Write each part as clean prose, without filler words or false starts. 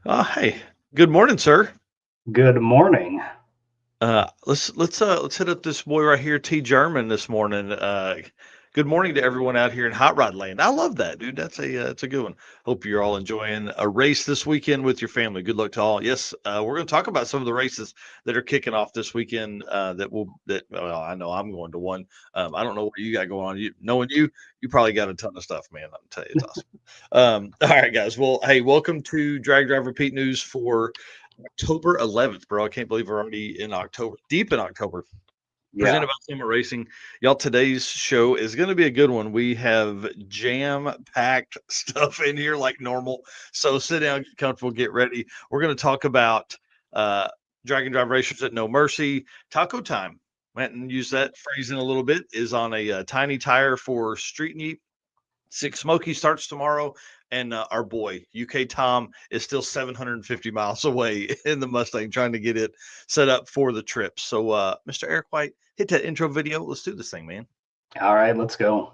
Hey, good morning, sir. Good morning. Let's hit up this boy right here, T. German, this morning. Good morning to everyone out here in Hot Rod Land. I love that, dude. That's a good one. Hope you're all enjoying a race this weekend with your family. Good luck to all. Yes, we're going to talk about some of the races that are kicking off this weekend. Well, I know I'm going to one. I don't know what you got going on. Knowing you probably got a ton of stuff, man. I'm tell you, it's awesome. All right, guys. Well, hey, welcome to Drag Drive Repeat News for October 11th, bro. I can't believe we're already in October, deep in October. Yeah. Presented by Summer Racing. Y'all, today's show is going to be a good one. We have jam packed stuff in here like normal. So sit down, get comfortable, get ready. We're going to talk about uh, Drag and Drive Racers at No Mercy. Taco Time, went and used that phrasing a little bit, is on a tiny tire for Street Meet. Smokies starts tomorrow, and our boy UK Tom is still 750 miles away in the Mustang, trying to get it set up for the trip. So, Mr. Eric White, hit that intro video. Let's do this thing, man. All right, let's go.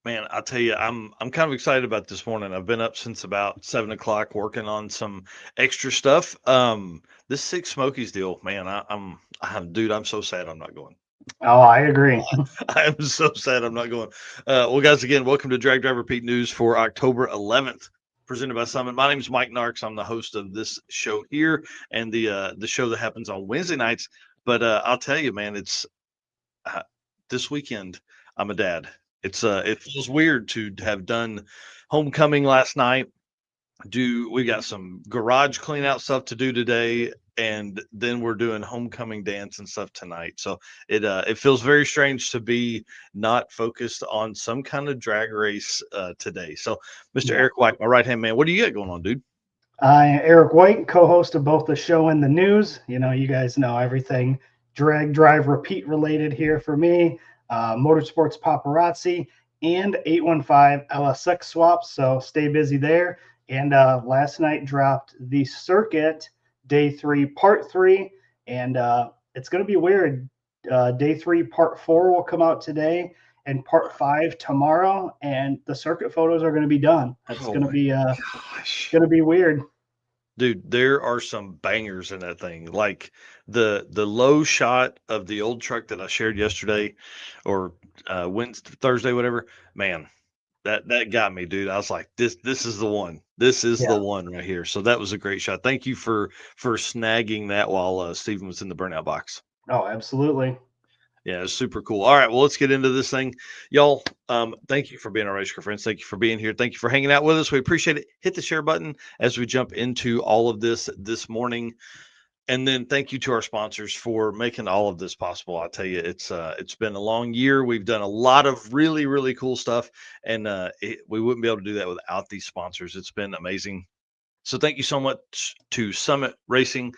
Man, I'll tell you, I'm kind of excited about this morning. I've been up since about 7 o'clock working on some extra stuff. This Six Smokies deal, man, dude, I'm so sad I'm not going. Oh, I agree. I am so sad I'm not going. Well, guys, again, welcome to Drag Driver Pete News for October 11th, presented by Summit. My name is Mike Narks. I'm the host of this show here and the show that happens on Wednesday nights. But I'll tell you, man, it's uh, this weekend. I'm a dad. It feels weird to have done homecoming last night. Do we got some garage clean out stuff to do today, and then we're doing homecoming dance and stuff tonight. So it feels very strange to be not focused on some kind of drag race today. So, Mr. Yeah. Eric White, my right hand man, what do you got going on, dude? I am Eric White, co-host of both the show and the news. You guys know everything drag, drive, repeat related here for me. Motorsports paparazzi and 815 LSX swaps. So stay busy there. And last night dropped the circuit day three, part three, and it's going to be weird. Day three, part four will come out today, and part five tomorrow. And the circuit photos are going to be done. That's Oh my gosh. going to be weird. Dude, there are some bangers in that thing. Like the low shot of the old truck that I shared yesterday or Wednesday, Thursday, whatever. Man, that got me, dude. I was like, this is the one. This is Yeah. the one right here. So that was a great shot. Thank you for snagging that while Steven was in the burnout box. Oh, absolutely. Yeah, it's super cool. All right, well, let's get into this thing, y'all. Thank you for being our race car friends. Thank you for being here. Thank you for hanging out with us. We appreciate it. Hit the share button as we jump into all of this morning. And then thank you to our sponsors for making all of this possible. I tell you, it's been a long year. We've done a lot of really cool stuff, and we wouldn't be able to do that without these sponsors. It's been amazing. So thank you so much to Summit Racing,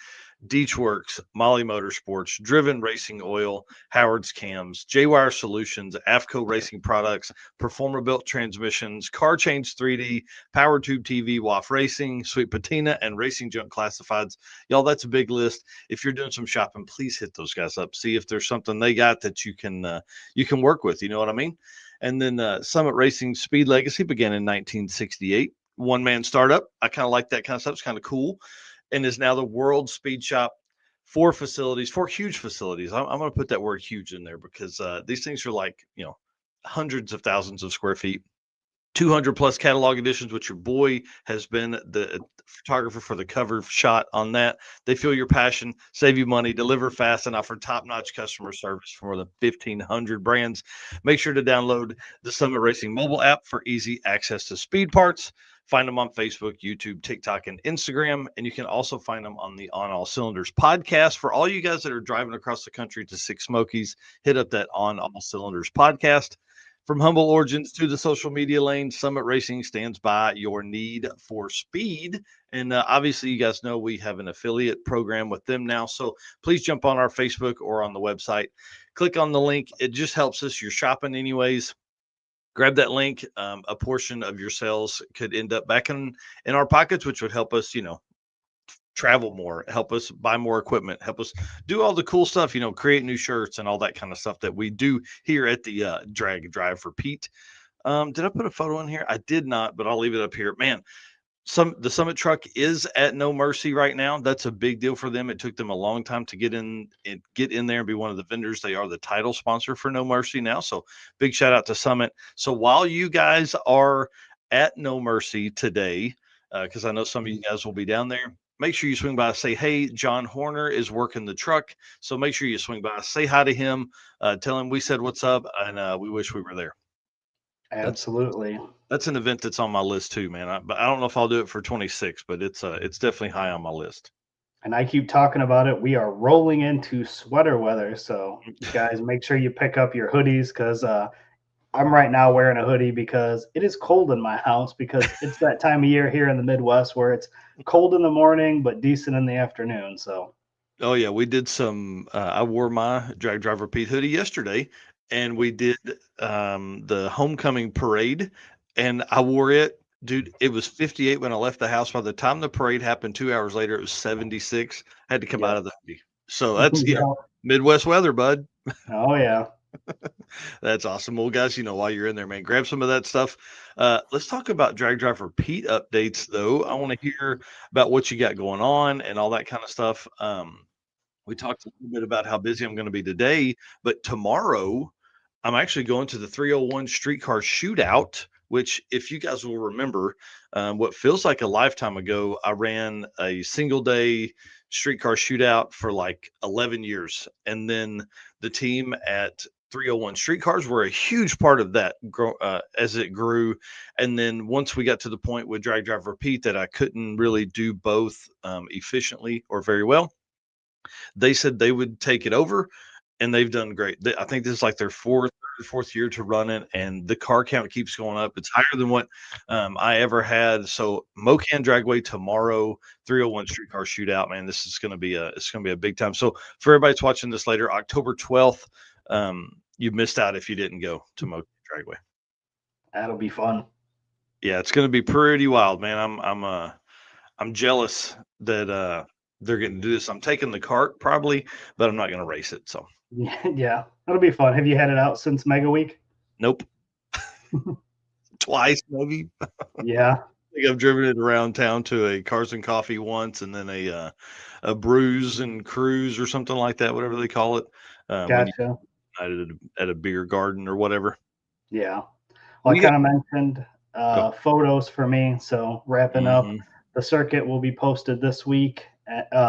Deechworks, Molly Motorsports, Driven Racing Oil, Howard's Cams, J-Wire Solutions, AFCO Racing Products, Performer Built Transmissions, Car Change 3D, Power Tube TV, WAF Racing, Sweet Patina, and Racing Junk Classifieds. Y'all, that's a big list. If you're doing some shopping, please hit those guys up. See if there's something they got that you can work with. You know what I mean? And then Summit Racing Speed Legacy began in 1968. One man startup. I kind of like that kind of stuff. It's kind of cool, and is now the world speed shop. Four huge facilities. I'm going to put that word huge in there because these things are like, hundreds of thousands of square feet, 200 plus catalog editions, which your boy has been the photographer for the cover shot on that. They feel your passion, save you money, deliver fast, and offer top notch customer service for more than 1,500 brands. Make sure to download the Summit Racing mobile app for easy access to speed parts. Find them on Facebook, YouTube, TikTok, and Instagram. And you can also find them on the On All Cylinders podcast. For all you guys that are driving across the country to Six Smokies, hit up that On All Cylinders podcast. From humble origins to the social media lane, Summit Racing stands by your need for speed. And obviously, you guys know we have an affiliate program with them now. So please jump on our Facebook or on the website. Click on the link. It just helps us. You're shopping anyways. Grab that link. A portion of your sales could end up back in our pockets, which would help us, travel more, help us buy more equipment, help us do all the cool stuff, create new shirts and all that kind of stuff that we do here at the Drag Drive Repeat. Did I put a photo in here? I did not, but I'll leave it up here. Man, the Summit truck is at No Mercy right now. That's a big deal for them. It took them a long time to get in there and be one of the vendors. They are the title sponsor for No Mercy now. So big shout out to Summit. So while you guys are at No Mercy today, because I know some of you guys will be down there, make sure you swing by. Say, hey, John Horner is working the truck. So make sure you swing by. Say hi to him. Tell him we said what's up, and we wish we were there. That's Absolutely. that's an event that's on my list too, man. But I don't know if I'll do it for 26, but it's definitely high on my list. And I keep talking about it. We are rolling into sweater weather. So, guys, make sure you pick up your hoodies because I'm right now wearing a hoodie because it is cold in my house because it's that time of year here in the Midwest where it's cold in the morning but decent in the afternoon. So, Oh yeah, we did some. I wore my Drag Driver Pete hoodie yesterday, and we did the homecoming parade, and I wore it, dude. It was 58 when I left the house. By the time the parade happened, 2 hours later, it was 76. I had to come yep. out of the hoodie. So that's Yep. Midwest weather, bud. Oh, yeah. That's awesome. Well, guys, while you're in there, man, grab some of that stuff. Let's talk about Drag Driver Pete updates, though. I want to hear about what you got going on and all that kind of stuff. We talked a little bit about how busy I'm going to be today, but tomorrow I'm actually going to the 301 streetcar shootout, which, if you guys will remember, what feels like a lifetime ago, I ran a single day streetcar shootout for like 11 years. And then the team at 301 streetcars were a huge part of that as it grew. And then once we got to the point with Drag Drive Repeat that I couldn't really do both efficiently or very well, they said they would take it over, and they've done great. I think this is like their fourth year to run it, and the car count keeps going up. It's higher than what I ever had. So Mocan Dragway tomorrow, 301 Streetcar Shootout. Man, this is going to be a big time. So for everybody that's watching this later, October 12th, you missed out if you didn't go to Mocan Dragway. That'll be fun. Yeah, it's going to be pretty wild, man. I'm jealous that they're getting to do this. I'm taking the cart probably, but I'm not going to race it. So Yeah, that'll be fun. Have you had it out since Mega Week? nope, twice maybe. Yeah, I think I've driven it around town to a Cars and Coffee once, and then a Brews and Cruise or something like that, whatever they call it. When you gotcha. at a beer garden or whatever. Yeah. Well, I You got kind of mentioned go. photos for me. So wrapping up, Hmm. the circuit will be posted this week.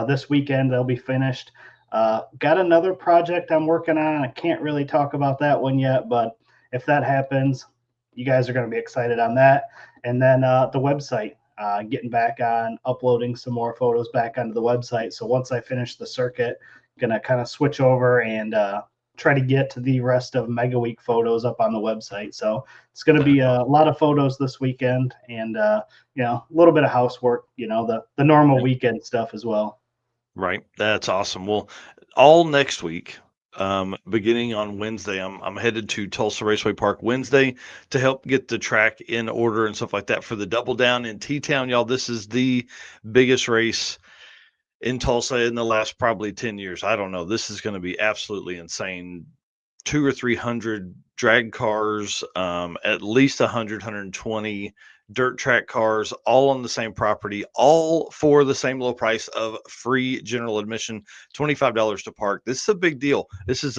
This weekend they'll be finished. Got another project I'm working on. I can't really talk about that one yet, but if that happens, you guys are going to be excited on that. And then the website, getting back on uploading some more photos back onto the website. So once I finish the circuit, gonna kind of switch over and try to get to the rest of Mega Week photos up on the website. So it's going to be a lot of photos this weekend, and a little bit of housework. The normal weekend stuff as well. Right. That's awesome. Well, all next week, beginning on Wednesday, I'm headed to Tulsa Raceway Park Wednesday to help get the track in order and stuff like that for the Double Down in T-Town, y'all. This is the biggest race in Tulsa in the last probably 10 years. I don't know. This is going to be absolutely insane. 200 or 300 drag cars, at least 120 dirt track cars, all on the same property, all for the same low price of free general admission, $25 to park. This is a big deal. This is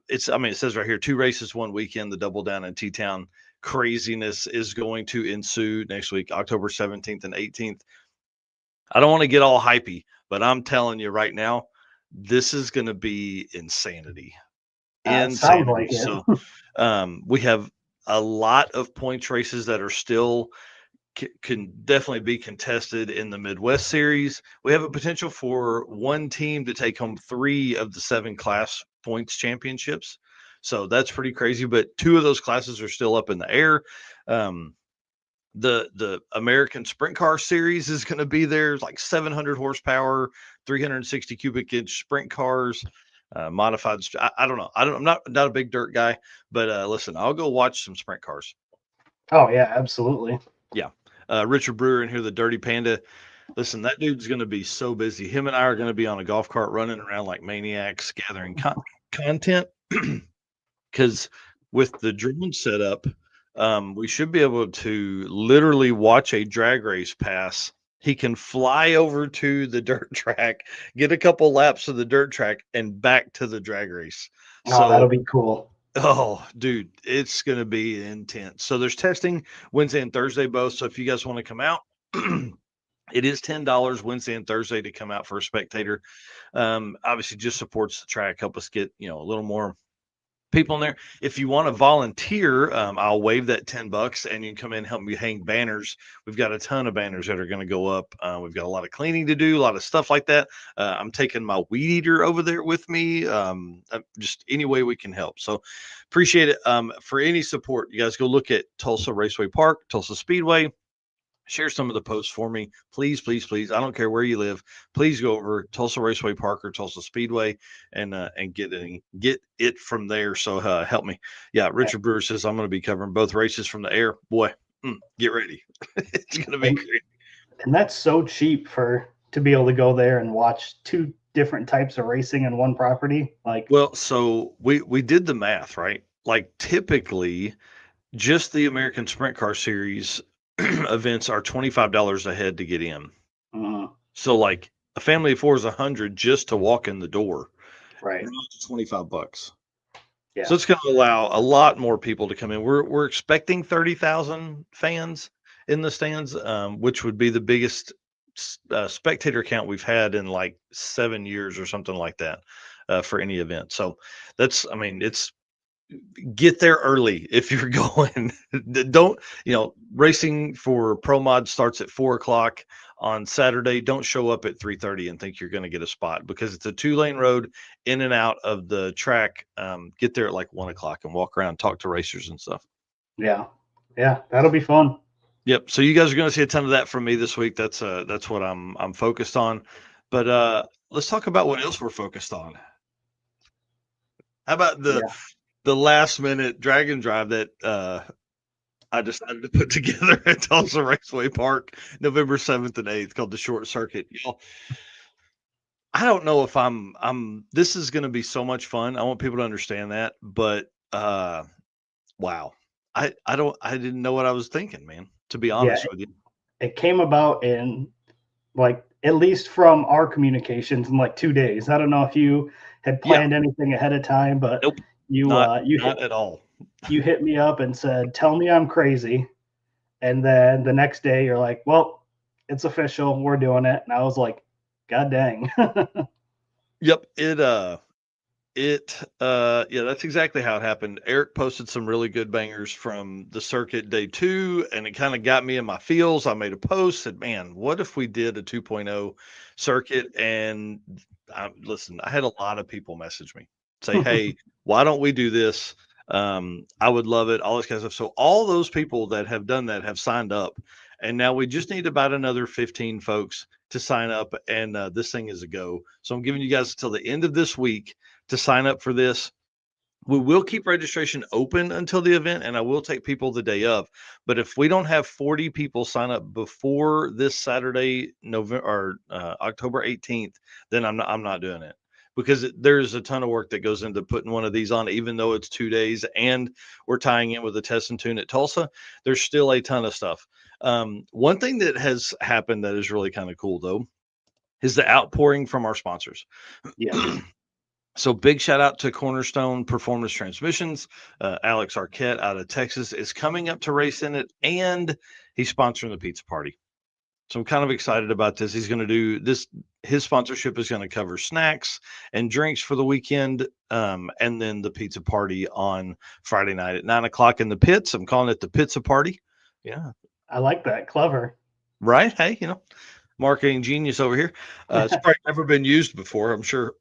it says right here, 2 races, 1 weekend, the Double Down in T-Town. Craziness is going to ensue next week, October 17th and 18th. I don't want to get all hypey, but I'm telling you right now, this is going to be insanity. It sounds Insanity. like it. So we have a lot of points races that are still can definitely be contested in the Midwest Series. We have a potential for one team to take home 3 of the 7 class points championships. So that's pretty crazy. But 2 of those classes are still up in the air. Um, the American Sprint Car Series is going to be there. It's like 700 horsepower, 360 cubic inch sprint cars, modified. I don't know. I'm not a big dirt guy, but listen, I'll go watch some sprint cars. Oh yeah, absolutely. Yeah. Richard Brewer in here, the Dirty Panda. Listen, that dude's going to be so busy. Him and I are going to be on a golf cart running around like maniacs, gathering content. Because with the drone setup, we should be able to literally watch a drag race pass. He can fly over to the dirt track, get a couple laps of the dirt track, and back to the drag race. Oh, that'll So, be cool. oh, dude, it's going to be intense. So, there's testing Wednesday and Thursday both. So, if you guys want to come out, it is $10 Wednesday and Thursday to come out for a spectator. Obviously, just supports the track, help us get a little more people in there. If you want to volunteer, I'll waive that $10 and you can come in and help me hang banners. We've got a ton of banners that are going to go up. We've got a lot of cleaning to do, a lot of stuff like that. I'm taking my weed eater over there with me. Just any way we can help. So appreciate it. For any support, you guys go look at Tulsa Raceway Park, Tulsa Speedway. Share some of the posts for me, please, please, please. I don't care where you live. Please go over Tulsa Raceway Park or Tulsa Speedway and get it from there. So help me. Yeah, Richard Brewer says I'm going to be covering both races from the air. Boy, get ready. It's going to be great. And that's so cheap for to be able to go there and watch 2 different types of racing in one property. Like, Well, so we did the math, right? Like typically, just the American Sprint Car Series events are $25 a head to get in. uh, So like a family of 4 is 100 just to walk in the door. right? Now it's $25. Yeah, So it's going to allow a lot more people to come in. We're expecting 30,000 fans in the stands, which would be the biggest spectator count we've had in like 7 years or something like that for any event. So I mean, it's get there early if you're going. Don't, racing for Pro Mod starts at 4 o'clock on Saturday. Don't show up at 3:30 and think you're going to get a spot because it's a 2-lane road in and out of the track. Get there at like 1 o'clock and walk around, talk to racers and stuff. yeah, yeah. That'll be fun. Yep. So you guys are going to see a ton of that from me this week. That's what I'm focused on. But let's talk about what else we're focused on. How about Yeah, the last minute drag and drive that I decided to put together at Tulsa Raceway Park, November 7th and 8th, called the Short Circuit. Y'all, I don't know if this is going to be so much fun. I want people to understand that, but wow. I didn't know what I was thinking, man, to be yeah. honest with you. It came about in, like, at least from our communications, in like 2 days. I don't know if you had Yeah. planned anything ahead of time, but Nope. you Not you not at all. you hit me up and said, "Tell me I'm crazy," and then the next day you're like, "Well, it's official. We're doing it." And I was like, "God dang." Yep. Yeah, that's exactly how it happened. Eric posted some really good bangers from the circuit day 2, and it kind of got me in my feels. I made a post, said, man, what if we did a 2.0 circuit? And listen, I had a lot of people message me, say, hey, why don't we do this? I would love it, all this kind of stuff. So all those people that have done that have signed up, and now we just need about another 15 folks to sign up, and this thing is a go. So I'm giving you guys until the end of this week to sign up for this. We will keep registration open until the event, and I will take people the day of. But if we don't have 40 people sign up before this Saturday, November or October 18th, then I'm not doing it because there's a ton of work that goes into putting one of these on, even though it's 2 days and we're tying in with the test and tune at Tulsa. There's still a ton of stuff. One thing that has happened that is really kind of cool though is the outpouring from our sponsors. Yes. So big shout out to Cornerstone Performance Transmissions. Alex Arquette out of Texas is coming up to race in it, and he's sponsoring the pizza party. So I'm kind of excited about this. He's going to do this. His sponsorship is going to cover snacks and drinks for the weekend, and then the pizza party on Friday night at 9 o'clock in the pits. I'm calling it the pizza party. Yeah, I like that. Clever. right? Hey, marketing genius over here. It's probably never been used before, I'm sure.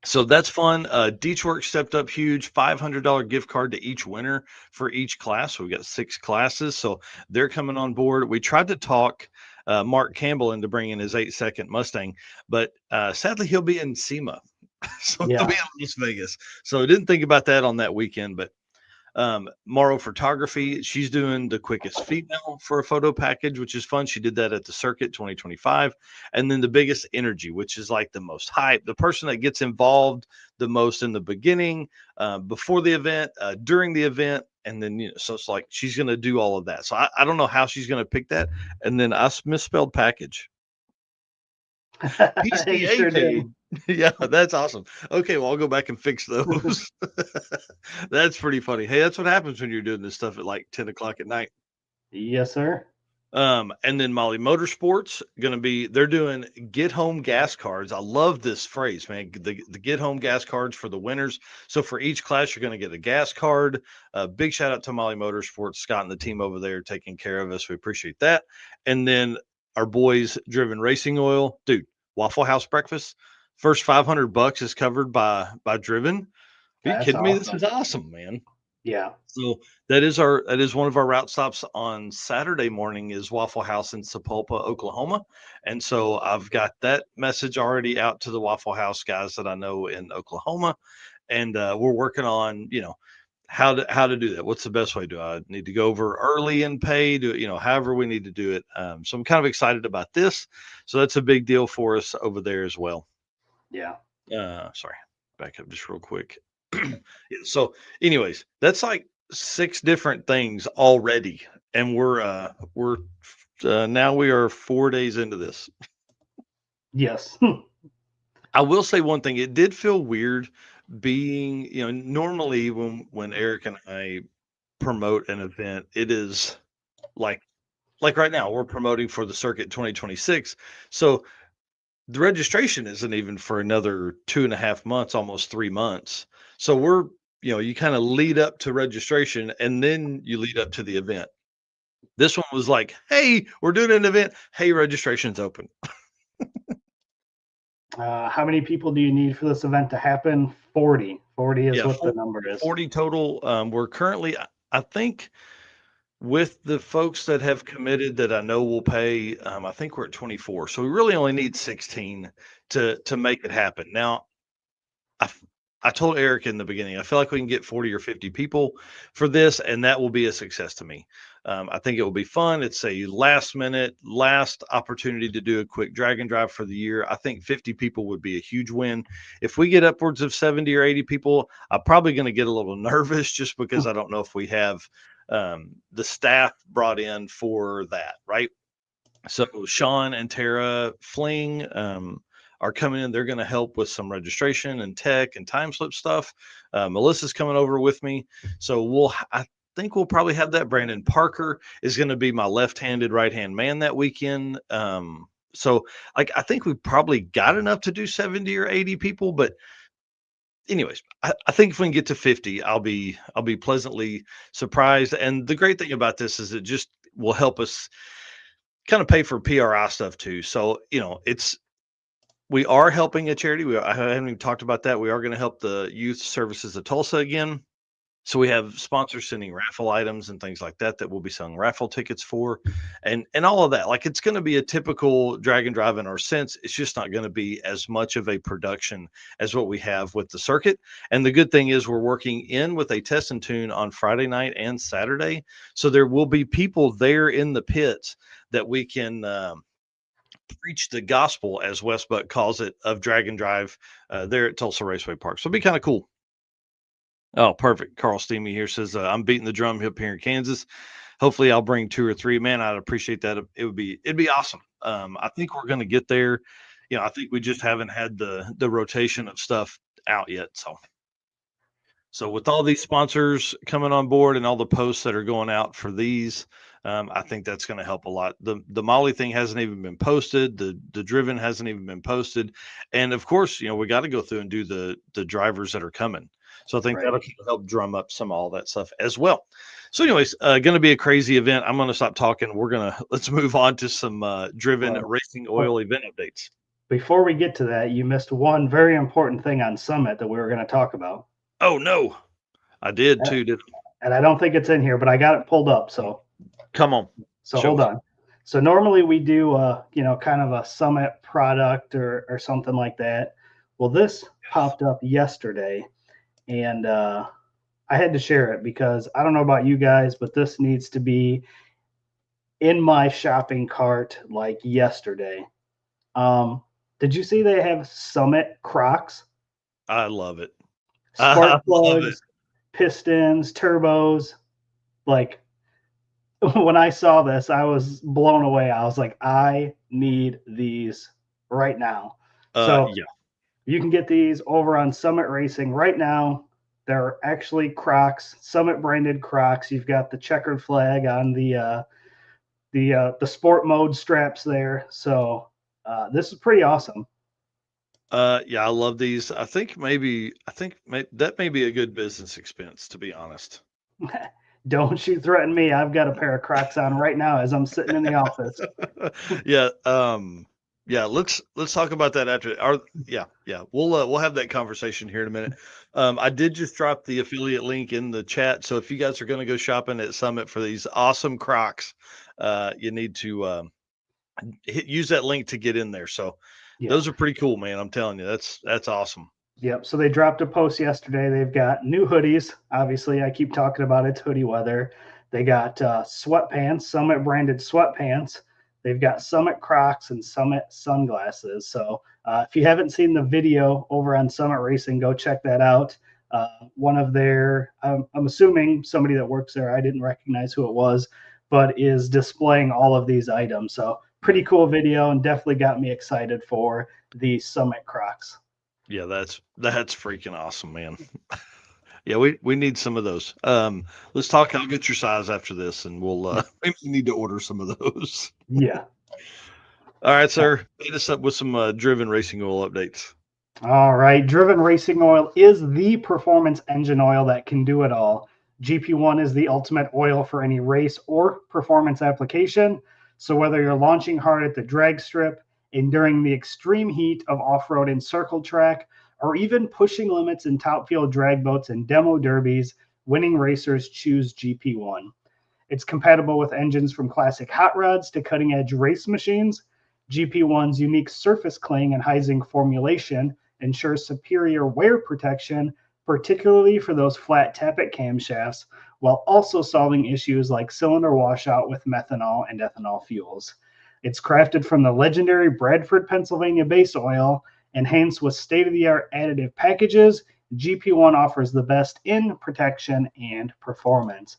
So that's fun. Deechwork stepped up huge, $500 gift card to each winner for each class. So we got 6 classes. So they're coming on board. We tried to talk Mark Campbell into bringing his 8-second Mustang, but sadly he'll be in SEMA. So he'll be Yeah. in Las Vegas. So I didn't think about that on that weekend, but Morrow Photography, she's doing the quickest female for a photo package, which is fun. She did that at the circuit 2025. And then the biggest energy, which is like the most hype, the person that gets involved the most in the beginning, before the event, during the event. And then, so it's like she's going to do all of that. So I don't know how she's going to pick that. And then I misspelled package. You PCA sure did. paid. Yeah, that's awesome. Okay, well, I'll go back and fix those. That's pretty funny. Hey, that's what happens when you're doing this stuff at like 10 o'clock at night. Yes, sir. And then Molly Motorsports gonna be they're doing get home gas cards. I love this phrase, man. The get home gas cards for the winners. So for each class, you're gonna get a gas card. Big shout out to Molly Motorsports, Scott and the team over there taking care of us. We appreciate that. And then our boys Driven Racing Oil, dude. Waffle House breakfast. First $500 is covered by Driven. Are you That's kidding me? This awesome. is awesome, man. Yeah. So that is one of our route stops on Saturday morning is Waffle House in Sapulpa, Oklahoma. And so I've got that message already out to the Waffle House guys that I know in Oklahoma. And we're working on, how to do that. What's the best way? Do I need to go over early and pay? However we need to do it. So I'm kind of excited about this. So that's a big deal for us over there as well. Yeah. Sorry, back up just real quick. Yeah, so, anyways, that's like 6 different things already, and we're now we are 4 days into this. Yes. I will say one thing: it did feel weird being, normally when Eric and I promote an event, it is like right now we're promoting for the circuit 2026. So the registration isn't even for another 2.5 months, almost 3 months. So you kind of lead up to registration and then you lead up to the event. This one was like, hey, we're doing an event. Hey, registration's open. How many people do you need for this event to happen? 40. 40 is Yeah, what the number is. 40 total. We're currently, I think, with the folks that have committed that I know will pay, I think we're at 24. So we really only need 16 to make it happen. Now, I f I told Eric in the beginning, I feel like we can get 40 or 50 people for this, and that will be a success to me. I think it will be fun. It's a last minute, last opportunity to do a quick drag and drive for the year. I think 50 people would be a huge win. If we get upwards of 70 or 80 people, I'm probably going to get a little nervous just because I don't know if we have the staff brought in for that, right? So Sean and Tara Fling are coming in. They're going to help with some registration and tech and time slip stuff. Melissa's coming over with me. So I think we'll probably have that. Brandon Parker is going to be my left-handed, right-hand man that weekend. So like I think we probably got enough to do 70 or 80 people, but anyways, I think if we can get to 50, I'll be pleasantly surprised. And the great thing about this is it just will help us kind of pay for PRI stuff too. So, we are helping a charity. I haven't even talked about that. We are going to help the youth services of Tulsa again. So we have sponsors sending raffle items and things like that that we'll be selling raffle tickets for, and all of that. Like it's going to be a typical drag and drive in our sense. It's just not going to be as much of a production as what we have with the circuit. And the good thing is we're working in with a test and tune on Friday night and Saturday, so there will be people there in the pits that we can preach the gospel, as Wes Buck calls it, of drag and drive there at Tulsa Raceway Park. So it'll be kind of cool. Oh, perfect. Carl Steamy here says, I'm beating the drum up here in Kansas. Hopefully I'll bring 2 or 3. Man, I'd appreciate that. It'd be awesome. I think we're going to get there. I think we just haven't had the rotation of stuff out yet. So with all these sponsors coming on board and all the posts that are going out for these, I think that's going to help a lot. The Molly thing hasn't even been posted. The Driven hasn't even been posted, and of course, we got to go through and do the drivers that are coming. So I think Right. that'll kind of help drum up some of all that stuff as well. So, anyways, going to be a crazy event. I'm going to stop talking. Let's move on to some driven Well, racing but oil event updates. before we get to that, you missed one very important thing on Summit that we were going to talk about. Oh no, I did Uh, too. Did And I don't think it's in here, but I got it pulled up. come on, So show hold us. on. So normally we do kind of a Summit product or something like that. Well, this popped up yesterday, and I had to share it because I don't know about you guys, but this needs to be in my shopping cart like yesterday. Um, did you see they have Summit Crocs? I love it. I Spark love it. plugs, pistons, turbos. Like when I saw this, I was blown away. I was like, I need these right now. So Yeah. you can get these over on Summit Racing right now. They're actually Crocs, Summit branded Crocs. You've got the checkered flag on the sport mode straps there. So this is pretty awesome. Yeah, I love these. That may be a good business expense, to be honest. Don't you threaten me. I've got a pair of Crocs on right now as I'm sitting in the office. Yeah, yeah, let's talk about that after yeah. We'll have that conversation here in a minute. I did just drop the affiliate link in the chat. So if you guys are going to go shopping at Summit for these awesome Crocs, you need to use that link to get in there. So Yeah. those are pretty cool, man. I'm telling you, that's awesome. Yep. So they dropped a post yesterday. They've got new hoodies. Obviously, I keep talking about it's hoodie weather. They got sweatpants, Summit branded sweatpants. They've got Summit Crocs and Summit sunglasses. So if you haven't seen the video over on Summit Racing, go check that out. One of their, I'm assuming somebody that works there, I didn't recognize who it was, but is displaying all of these items. So pretty cool video and definitely got me excited for the Summit Crocs. Yeah, that's freaking awesome, man. Yeah, we need some of those. Let's talk. I'll get your size after this, and we'll maybe need to order some of those. Yeah. All right, sir. Hit us up with some driven racing oil updates. All right. Driven Racing Oil is the performance engine oil that can do it all. GP1 is the ultimate oil for any race or performance application. So, whether you're launching hard at the drag strip, enduring the extreme heat of off road and circle track, or even pushing limits in top field drag boats and demo derbies, winning racers choose GP1. It's compatible with engines from classic hot rods to cutting edge race machines. GP1's unique surface cling and high zinc formulation ensures superior wear protection, particularly for those flat tappet camshafts, while also solving issues like cylinder washout with methanol and ethanol fuels. It's crafted from the legendary Bradford, Pennsylvania base oil, enhanced with state of the art additive packages. GP1 offers the best in protection and performance.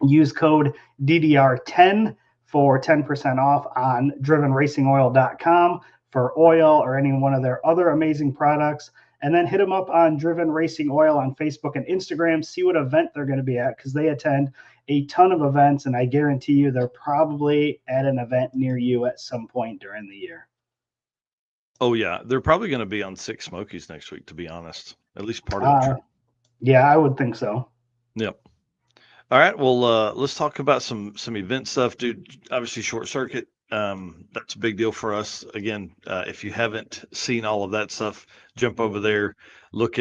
Use code DDR10 for 10% off on drivenracingoil.com for oil or any one of their other amazing products. And then hit them up on Driven Racing Oil on Facebook and Instagram. See what event they're going to be at because they attend a ton of events. And I guarantee you they're probably at an event near you at some point during the year. Oh yeah, they're probably going to be on Six Smokies next week. To be honest, at least part of the Uh, trip. yeah, I would think so. Yep. All right. Well, let's talk about some event stuff, dude. Obviously, short circuit. That's a big deal for us. Again, if you haven't seen all of that stuff, jump over there. Look,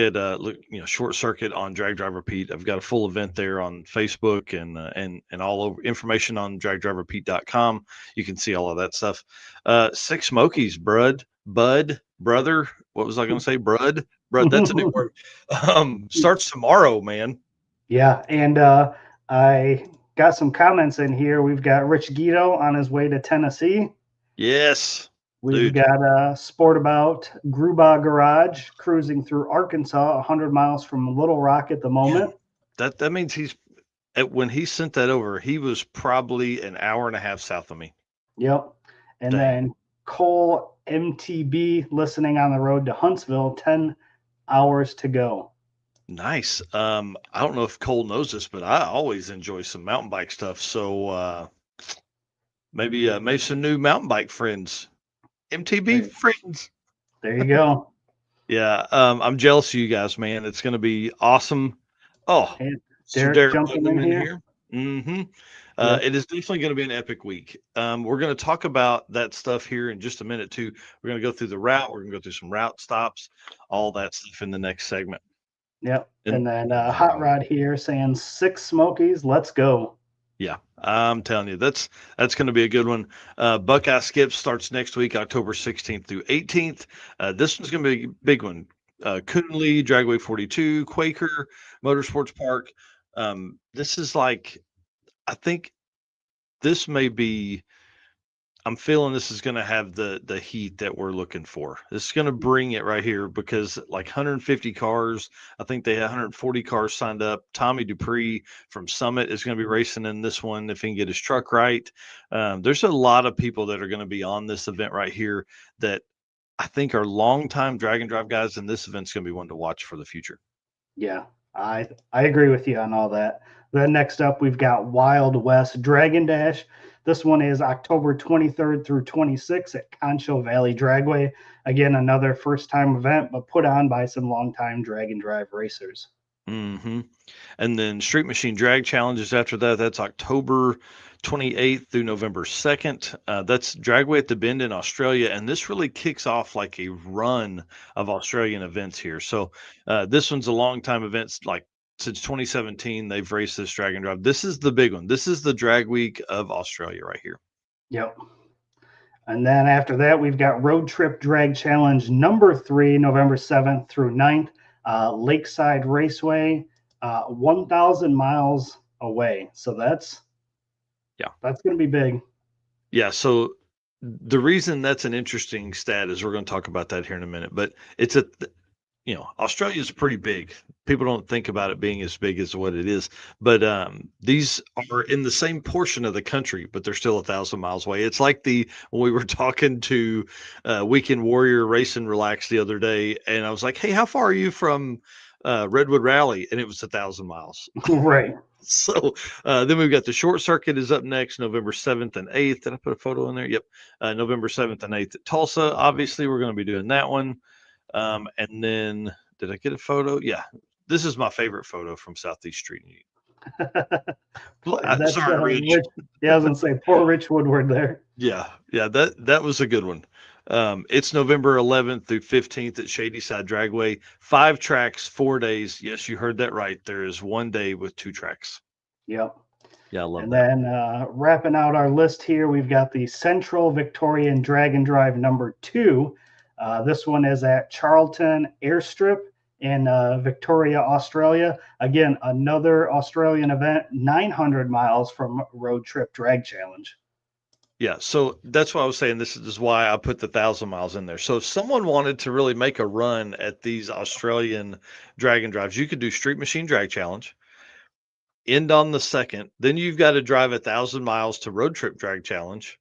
short circuit on Drag Driver Pete. I've got a full event there on Facebook and all over information on dragdriverpete.com. You can see all of that stuff. Six Smokies, brother. What was I going to say? Brud. That's a new word. Starts tomorrow, man. Yeah, and I got some comments in here. We've got Rich Guido on his way to Tennessee. Yes, We've dude. got Sportabout Gruba Garage cruising through Arkansas, 100 miles from Little Rock at the Man, moment. that means when he sent that over, he was probably an hour and a half south of me. Yep. And Dang, then Cole MTB listening on the road to Huntsville, 10 hours to go. nice. I don't know if Cole knows this, but I always enjoy some mountain bike stuff. So maybe some new mountain bike friends, MTB There, friends. there you go. Yeah, I'm jealous of you guys, man. It's going to be awesome. Oh, And Mr. Derek Derek jumping in Putnam in here. here. hmm Yep. it is definitely going to be an epic week. We're going to talk about that stuff here in just a minute too. We're going to go through the route. We're going to go through some route stops, all that stuff in the next segment. Yep. And And then Hot Rod here saying 6 Smokies. Let's go. yeah, I'm telling you, that's going to be a good one. Buckeye Skip starts next week, October 16th through 18th. This one's going to be a big one. Coonley, Dragway 42, Quaker, Motorsports Park. This is like, I think this may be. I'm feeling this is going to have the heat that we're looking for. This is going to bring it right here because like 150 cars, I think they had 140 cars signed up. Tommy Dupree from Summit is going to be racing in this one if he can get his truck right. There's a lot of people that are going to be on this event right here that I think are longtime drag and drive guys, and this event's going to be one to watch for the future. Yeah, I agree with you on all that. Then next up, we've got Wild West Dragon Dash. This one is October 23rd through 26th at Concho Valley Dragway. Again, another first time event, but put on by some longtime drag and drive racers. hmm And then Street Machine Drag Challenges after that. That's October 28th through November 2nd. That's Dragway at the Bend in Australia. And this really kicks off like a run of Australian events here. So this one's a long time event. Like since 2017, they've raced this drag and drive. This is the big one. This is the drag week of Australia right here. Yep. And then after that, we've got Road Trip Drag Challenge number 3, November 7th through 9th, Lakeside Raceway, 1,000 miles away. So Yeah. that's going to be big. Yeah. So the reason that's an interesting stat is we're going to talk about that here in a minute, but it's a Australia is pretty big. People don't think about it being as big as what it is, but these are in the same portion of the country, but they're still 1,000 miles away. It's like when we were talking to Weekend Warrior Race and Relax the other day, and I was like, "Hey, how far are you from Redwood Rally?" And it was 1,000 miles. Right. So then we've got the short circuit is up next, November 7th and 8th. Did I put a photo in there? Yep. November 7th and 8th at Tulsa. Obviously, we're going to be doing that one. And then did I get a photo? Yeah. This is my favorite photo from Southeast Street. That's Sorry, Rich. Rich. Yeah, I was gonna say poor Rich Woodward there. Yeah, yeah, that was a good one. It's November 11th through 15th at Shady Side Dragway. 5 tracks, 4 days. Yes, you heard that right. There is one day with 2 tracks. Yep. Yeah, I love And that. then wrapping out our list here, we've got the Central Victorian Dragon Drive number 2. This one is at Charlton Airstrip in Victoria, Australia. Again, another Australian event, 900 miles from Road Trip Drag Challenge. Yeah, so that's why I was saying this is why I put the 1,000 miles in there. So if someone wanted to really make a run at these Australian dragon drives, you could do Street Machine Drag Challenge, end on the second, then you've got to drive 1,000 miles to Road Trip Drag Challenge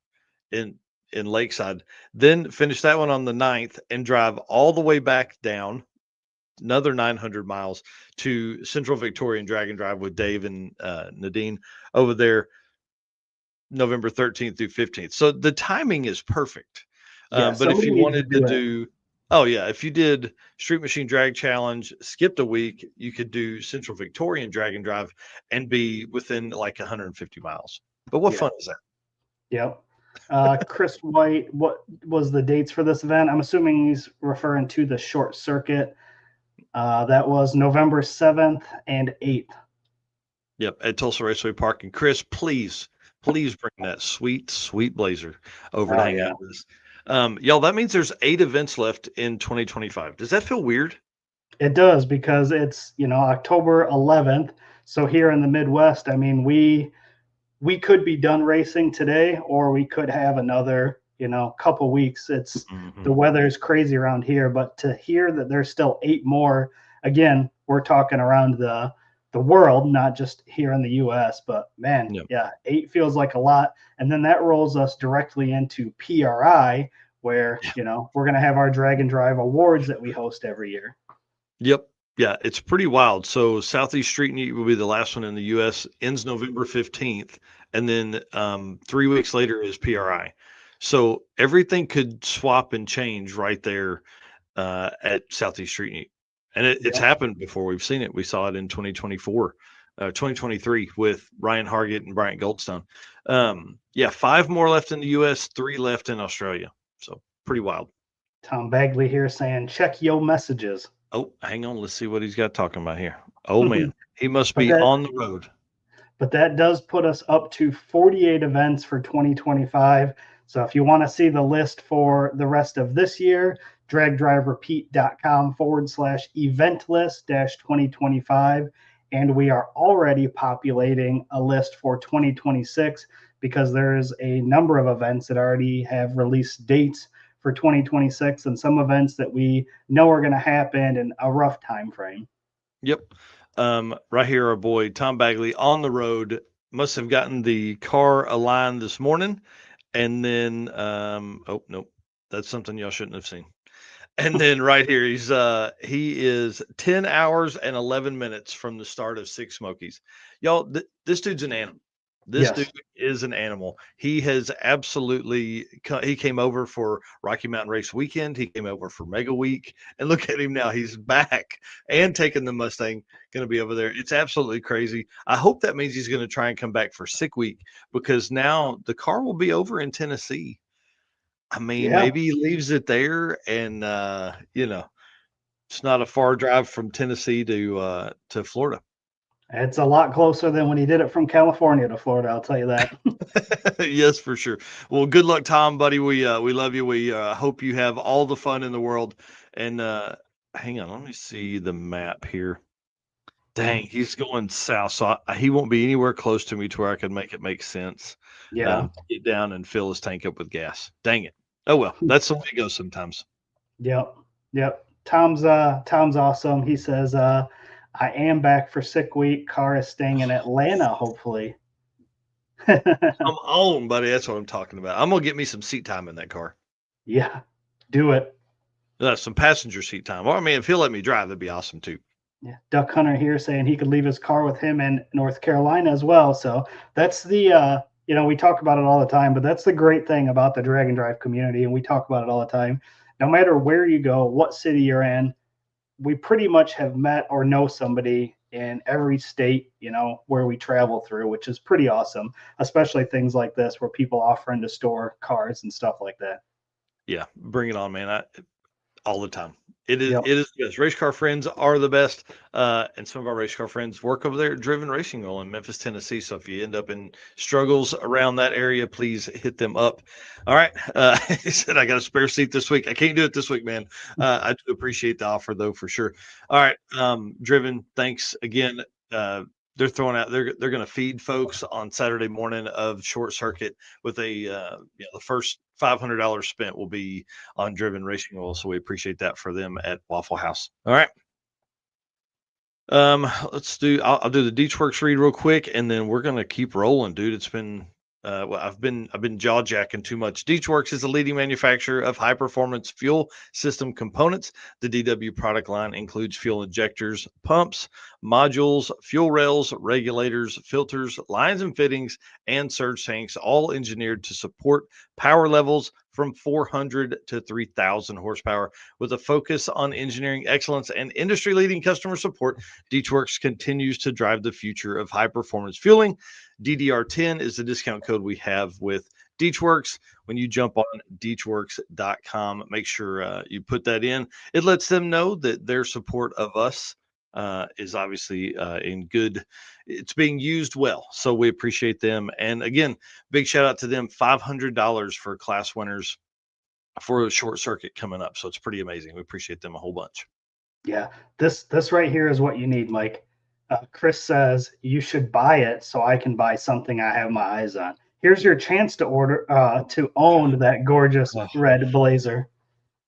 in Lakeside, then finish that one on the ninth and drive all the way back down another 900 miles to Central Victorian Dragon Drive with Dave and Nadine over there November 13th through 15th. So the timing is perfect. Yeah, But if somebody you needs to wanted to do it. do, oh yeah, if you did Street Machine Drag Challenge, skipped a week, you could do Central Victorian Drag and Drive and be within like 150 miles. But what Yeah. fun is that? Yep. Chris White, what was the dates for this event? I'm assuming he's referring to the short circuit. That was November 7th and 8th. Yep, at Tulsa Raceway Park. And Chris, please bring that sweet, sweet blazer over to Oh, hang yeah. out with us. Y'all, that means there's 8 events left in 2025. Does that feel weird? It does because it's, October 11th. So here in the Midwest, I mean, we could be done racing today or we could have another, couple weeks. It's hmm the weather is crazy around here, but to hear that there's still 8 more, again, we're talking around the world, not just here in the US, but man, Yep. yeah, 8 feels like a lot. And then that rolls us directly into PRI where, we're going to have our Drag and Drive awards that we host every year. Yep. Yeah, it's pretty wild. So Southeast Street Meet will be the last one in the US, ends November 15th, and then 3 weeks later is PRI. So everything could swap and change right there. at Southeast Street. And it's Yep. happened before. We've seen it. We saw it in 2024, 2023 with Ryan Hargett and Bryant Goldstone. Yeah, 5 more left in the US, 3 left in Australia. So pretty wild. Tom Bagley here saying, check your messages. Oh, hang on. Let's see what he's got talking about here. Oh man, he must but be that on the road. but that does put us up to 48 events for 2025. So if you want to see the list for the rest of this year, dragdriverepeat.com/event list 2025. And we are already populating a list for 2026 because there is a number of events that already have release dates for 2026 and some events that we know are going to happen in a rough time frame. Yep. Right here, our boy Tom Bagley on the road must have gotten the car aligned this morning. And then, oh, nope, that's something y'all shouldn't have seen. And then right here, he is 10 hours and 11 minutes from the start of Six Smokies. Y'all, this dude's an animal. This dude Yes. is an animal. He has absolutely he came over for Rocky Mountain Race Weekend. He came over for Mega Week. And look at him now. He's back and taking the Mustang, going to be over there. It's absolutely crazy. I hope that means he's going to try and come back for Sick Week because now the car will be over in Tennessee. I mean, Yeah. maybe he leaves it there and it's not a far drive from Tennessee to Florida. It's a lot closer than when he did it from California to Florida, I'll tell you that. Yes, for sure. Well, good luck, Tom, buddy. We love you. We hope you have all the fun in the world. And hang on, let me see the map here. Dang, he's going south, so he won't be anywhere close to me to where I can make it make sense. Yeah. To get down and fill his tank up with gas. Dang it. Oh well, that's the way it goes sometimes. Yep. Yep. Tom's awesome. He says, I am back for sick week. Car is staying in Atlanta, hopefully. Come on, buddy. That's what I'm talking about. I'm gonna get me some seat time in that car. Yeah. Do it. Some passenger seat time. Or I mean, if he'll let me drive, that'd be awesome too. Yeah. Duck Hunter here saying he could leave his car with him in North Carolina as well. So that's the we talk about it all the time, but that's the great thing about the drag and drive community, and we talk about it all the time. No matter where you go, what city you're in, we pretty much have met or know somebody in every state, where we travel through, which is pretty awesome, especially things like this where people offering to store cars and stuff like that. Yeah, bring it on, man. All the time. It is Yep. it is the best. Race car friends are the best. And some of our race car friends work over there at Driven Racing Oil in Memphis, Tennessee. So if you end up in struggles around that area, please hit them up. All right. He said I got a spare seat this week. I can't do it this week, man. I do appreciate the offer though for sure. All right. Driven, thanks again. They're throwing out they're going to feed folks on Saturday morning of short circuit with the first $500 spent will be on Driven Racing Oil. So we appreciate that for them at Waffle House. All right. I'll do the Deechworks read real quick and then we're gonna keep rolling, dude. It's been I've been jaw jacking too much. Deechworks is a leading manufacturer of high performance fuel system components. The DW product line includes fuel injectors, pumps, modules, fuel rails, regulators, filters, lines and fittings, and surge tanks, all engineered to support power levels from 400 to 3,000 horsepower. With a focus on engineering excellence and industry leading customer support, Deechworks continues to drive the future of high performance fueling. DDR10 is the discount code we have with Deechworks. When you jump on deechworks.com, make sure you put that in. It lets them know that their support of us is obviously in good, it's being used well. So we appreciate them. And again, big shout out to them. $500 for class winners for a short circuit coming up. So it's pretty amazing. We appreciate them a whole bunch. Yeah. This right here is what you need, Mike. Chris says you should buy it so I can buy something I have my eyes on. Here's your chance to to own that gorgeous Oh, red Blazer.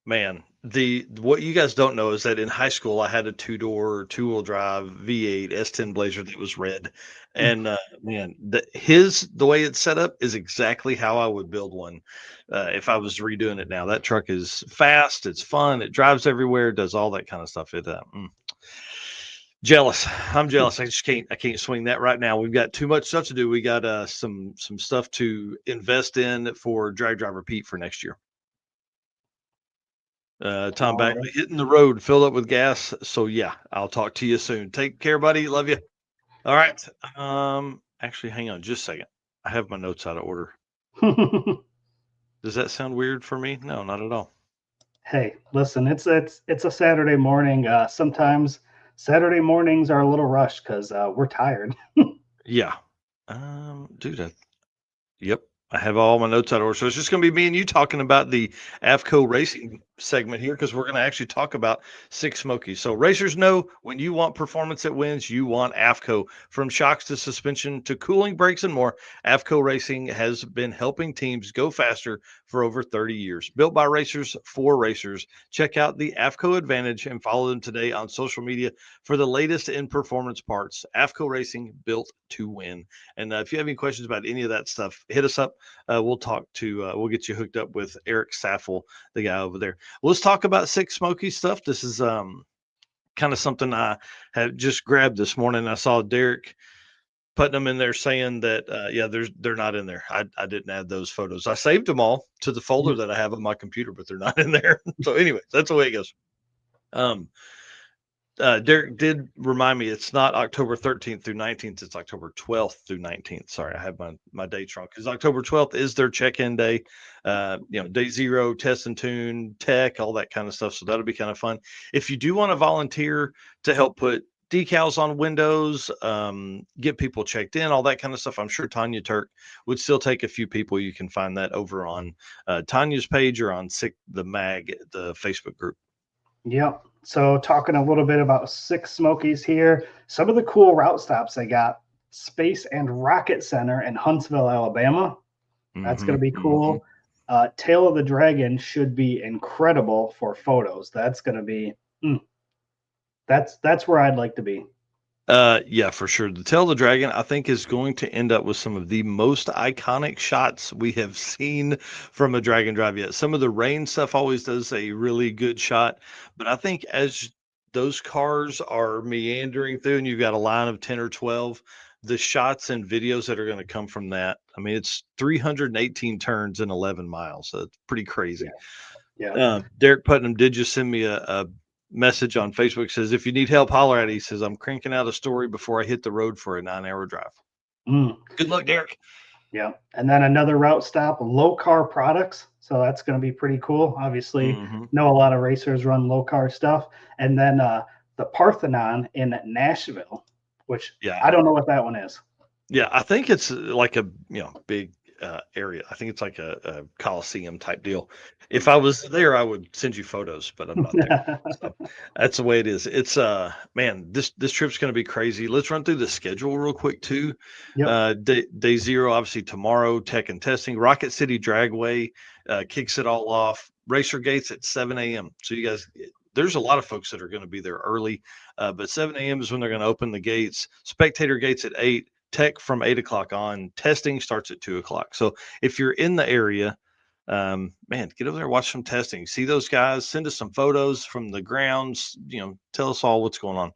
man, the what you guys don't know is that in high school I had a two-wheel drive V8 S10 Blazer that was red, and man, the way it's set up is exactly how I would build one if I was redoing it now. That truck is fast, it's fun, it drives everywhere, does all that kind of stuff. Jealous. I'm jealous. I can't swing that right now. We've got too much stuff to do. We got some stuff to invest in for Drag Driver Pete for next year. Tom Long Bagley day. hitting the road, filled up with gas. So yeah, I'll talk to you soon. Take care, buddy. Love you. All right. Actually, hang on just a second. I have my notes out of order. Does that sound weird for me? No, not at all. Hey, listen, it's a Saturday morning. Sometimes Saturday mornings are a little rushed because we're tired. Yeah. Dude, yep. I have all my notes out of order. So it's just going to be me and you talking about the AFCO racing segment here because we're going to actually talk about Six Smokies. So racers know when you want performance that wins, you want AFCO. From shocks to suspension to cooling brakes and more, AFCO Racing has been helping teams go faster for over 30 years. Built by racers for racers. Check out the AFCO Advantage and follow them today on social media for the latest in performance parts. AFCO Racing, built to win. And if you have any questions about any of that stuff, hit us up. We'll get you hooked up with Eric Saffel, the guy over there. Let's talk about Six Smoky stuff. This is kind of something I had just grabbed this morning. I saw Derek putting them in there saying that yeah, they're not in there. I didn't add those photos. I saved them all to the folder that I have on my computer, but they're not in there. So anyways, that's the way it goes. Um, Derek did remind me it's not October 13th through 19th. It's October 12th through 19th. Sorry, I have my dates wrong because October 12th is their check-in day. Day zero, test and tune, tech, all that kind of stuff. So that'll be kind of fun. If you do want to volunteer to help put decals on windows, get people checked in, all that kind of stuff, I'm sure Tanya Turk would still take a few people. You can find that over on Tanya's page or on the Mag, the Facebook group. Yep. So talking a little bit about Six Smokies here. Some of the cool route stops they got: Space and Rocket Center in Huntsville, Alabama. That's Mm-hmm, going to be mm-hmm. cool. Tail of the Dragon should be incredible for photos. That's going to be that's where I'd like to be. Yeah, for sure. The Tail of the Dragon, I think, is going to end up with some of the most iconic shots we have seen from a Dragon Drive yet. Some of the rain stuff always does a really good shot, but I think as those cars are meandering through and you've got a line of 10 or 12, the shots and videos that are going to come from that, I mean, it's 318 turns in 11 miles. So it's pretty Yeah. crazy. Yeah. Derek Putnam did just send me a message on Facebook. Says if you need help, holler at. He says I'm cranking out a story before I hit the road for a 9-hour drive. Mm. Good luck, Derek. Yeah. And then another route stop, Low Car Products. So that's going to be pretty cool. Obviously, Mm-hmm. know a lot of racers run low car stuff. And then the Parthenon in Nashville, which Yeah, I don't know what that one is. yeah. I think it's like a big area. I think it's like a coliseum type deal. If I was there, I would send you photos, but I'm not there. So that's the way it is. It's man, this trip's going to be crazy. Let's run through the schedule real quick too. Yep. Day zero, obviously tomorrow, tech and testing. Rocket City Dragway kicks it all off. Racer gates at 7 a.m. So you guys, there's a lot of folks that are going to be there early, but 7 a.m. is when they're going to open the gates. Spectator gates at 8. Tech from 8 o'clock on. Testing starts at 2 o'clock. So if you're in the area, man, get over there, watch some testing, see those guys, send us some photos from the grounds, tell us all what's going on.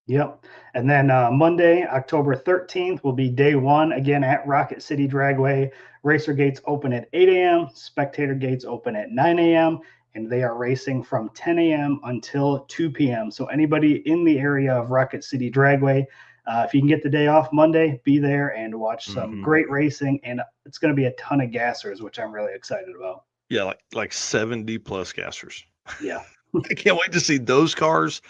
Yep. And then Monday, October 13th, will be day one again at Rocket City Dragway. Racer gates open at 8 a.m., spectator gates open at 9 a.m., and they are racing from 10 a.m. until 2 p.m. So anybody in the area of Rocket City Dragway, if you can get the day off Monday, be there and watch some Mm-hmm. great racing. And it's going to be a ton of gassers, which I'm really excited about. Yeah, like 70 plus gassers. Yeah. I can't wait to see those cars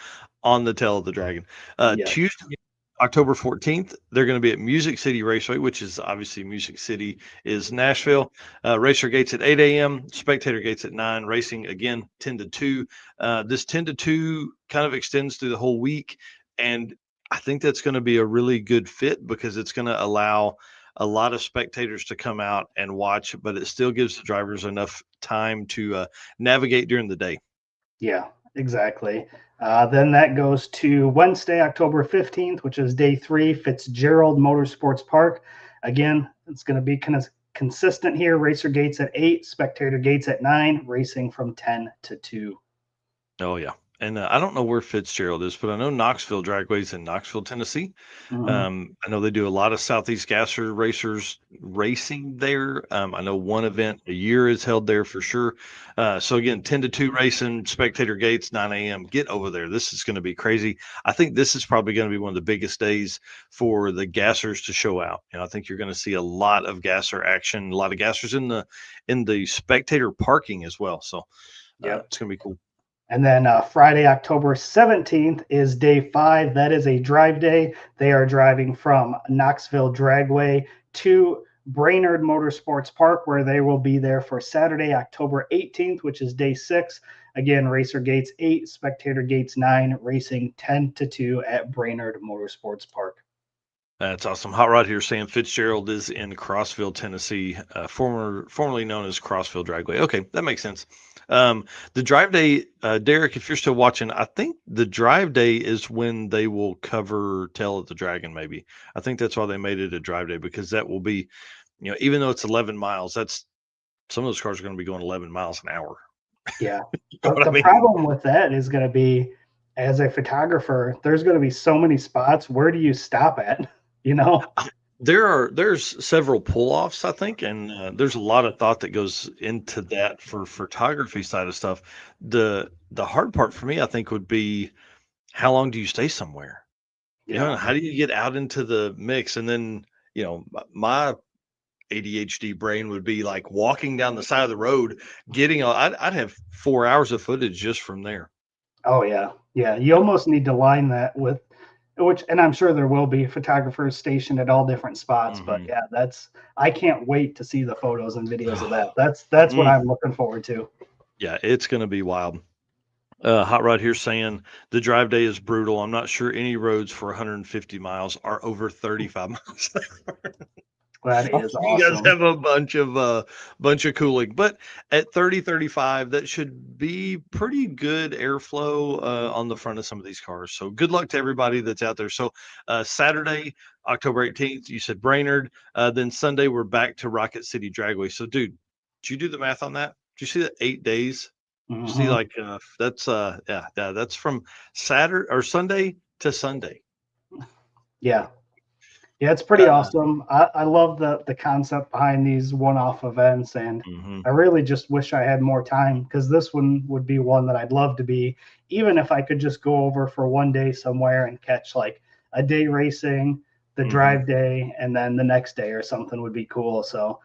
on the tail of the dragon. Yeah. Tuesday, October 14th, they're going to be at Music City Raceway, which is obviously Music City is Nashville. Racer gates at 8 a.m., spectator gates at 9, racing again 10 to 2. This 10 to 2 kind of extends through the whole week. And I think that's going to be a really good fit because it's going to allow a lot of spectators to come out and watch, but it still gives the drivers enough time to navigate during the day. Yeah, exactly. Then that goes to Wednesday, October 15th, which is day three, Fitzgerald Motorsports Park. Again, it's going to be kind of consistent here. Racer gates at 8, spectator gates at 9, racing from 10 to 2. Oh yeah. And I don't know where Fitzgerald is, but I know Knoxville Dragway's in Knoxville, Tennessee. Hmm. I know they do a lot of Southeast Gasser racers racing there. I know one event a year is held there for sure. So again, 10 to 2 racing, spectator gates, 9 a.m. Get over there. This is going to be crazy. I think this is probably going to be one of the biggest days for the gassers to show out. I think you're going to see a lot of gasser action, a lot of gassers in the spectator parking as well. So Yep. it's going to be cool. And then Friday, October 17th is day 5. That is a drive day. They are driving from Knoxville Dragway to Brainerd Motorsports Park, where they will be there for Saturday, October 18th, which is day 6. Again, racer gates 8, spectator gates 9, racing 10 to 2 at Brainerd Motorsports Park. That's awesome. Hot Rod here saying Fitzgerald is in Crossville, Tennessee, formerly known as Crossville Dragway. Okay, that makes sense. The drive day, Derek, if you're still watching, I think the drive day is when they will cover Tail of the Dragon, maybe. I think that's why they made it a drive day, because that will be, even though it's 11 miles, that's some of those cars are going to be going 11 miles an hour. Yeah. You know The, what I the mean? problem with that is going to be, as a photographer, there's going to be so many spots. Where do you stop at? You know? There's several pull-offs, I think, and there's a lot of thought that goes into that for photography side of stuff. The hard part for me, I think, would be how long do you stay somewhere? Yeah. And how do you get out into the mix? And then, my ADHD brain would be like walking down the side of the road, I'd have 4 hours of footage just from there. Oh yeah, yeah. You almost need to line that with which, and I'm sure there will be photographers stationed at all different spots. But Hmm. yeah, I can't wait to see the photos and videos of that. That's what Mm, I'm looking forward to. yeah, it's going to be wild. Hot Rod here saying the drive day is brutal. I'm not sure any roads for 150 miles are over 35 miles. That is You guys awesome. have a bunch of cooling, but at 30, 35, that should be pretty good airflow on the front of some of these cars. So good luck to everybody that's out there. So Saturday, October 18th, you said Brainerd. Then Sunday we're back to Rocket City Dragway. So dude, did you do the math on that? Did you see that 8 days? You see, Hmm. like that's yeah, that's from Saturday or Sunday to Sunday. Yeah, yeah. It's pretty Uh, awesome. I love the concept behind these one-off events, and mhm. I really just wish I had more time, because this one would be one that I'd love to be, even if I could just go over for one day somewhere and catch like a day racing, the Mhm. drive day, and then the next day or something would be cool. So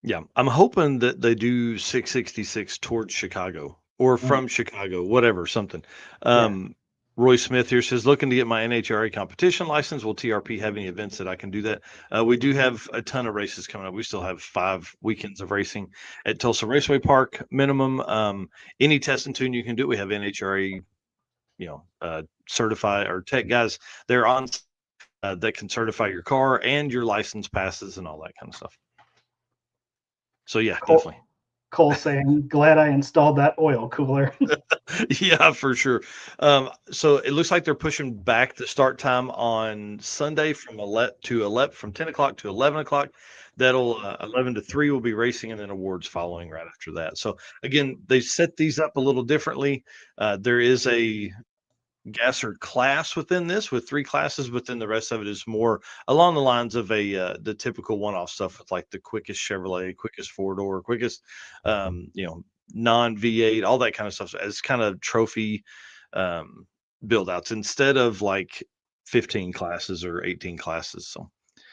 Yeah, I'm hoping that they do 666 towards Chicago or mm, from Chicago, whatever, something. yeah, Um, Roy Smith here says, looking to get my NHRA competition license. Will TRP have any events that I can do that? We do have a ton of races coming up. We still have 5 weekends of racing at Tulsa Raceway Park minimum. Any test and tune you can do. We have NHRA, certified or tech guys. They're on that can certify your car and your license passes and all that kind of stuff. So yeah, Cole, definitely. Cole saying, glad I installed that oil cooler. Yeah, for sure. So it looks like they're pushing back the start time on Sunday from 11 from 10 o'clock to 11 o'clock. That'll 11 to 3 will be racing, and then awards following right after that. So again, they set these up a little differently. There is a gasser class within this with 3 classes, but then the rest of it is more along the lines of a the typical one-off stuff with like the quickest Chevrolet, quickest four-door, quickest non V8, all that kind of stuff as kind of trophy um build outs instead of like 15 classes or 18 classes. So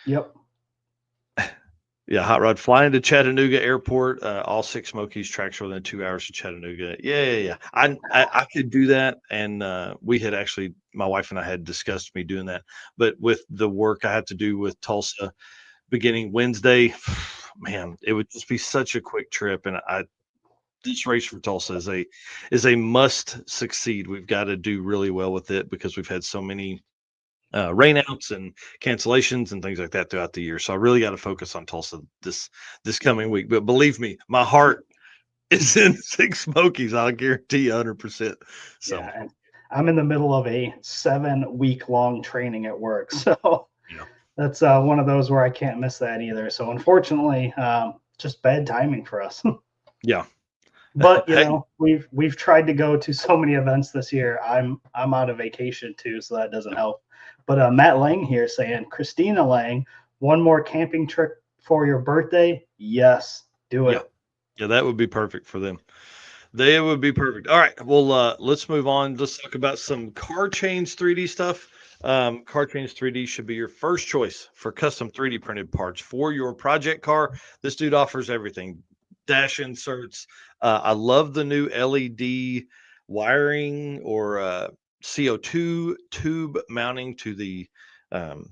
Yep. yeah, hot rod flying to Chattanooga Airport. All 6 Smokies tracks are within 2 hours of Chattanooga. Yeah, yeah, yeah. I could do that, and we had actually, my wife and I had discussed me doing that, but with the work I had to do with Tulsa beginning Wednesday, man, it would just be such a quick trip, and this race for Tulsa is a must succeed. We've got to do really well with it because we've had so many rainouts and cancellations and things like that throughout the year. So I really got to focus on Tulsa this coming week. But believe me, my heart is in 6 Smokies. I'll guarantee you 100%. So Yeah, and I'm in the middle of a 7 week long training at work, so yeah, that's one of those where I can't miss that either. So unfortunately, just bad timing for us. yeah. But you Hey, know, we've tried to go to so many events this year. I'm out of vacation too, so that doesn't help. But Matt Lang here saying, Christina Lang, one more camping trip for your birthday? Yes, do yeah, it. yeah, that would be perfect for them. They would be perfect. All right. Well, let's move on. Let's talk about some car chains 3D stuff. Car chains 3D should be your first choice for custom 3D printed parts for your project car. This dude offers everything: dash inserts. I love the new LED wiring or CO2 tube mounting to the um,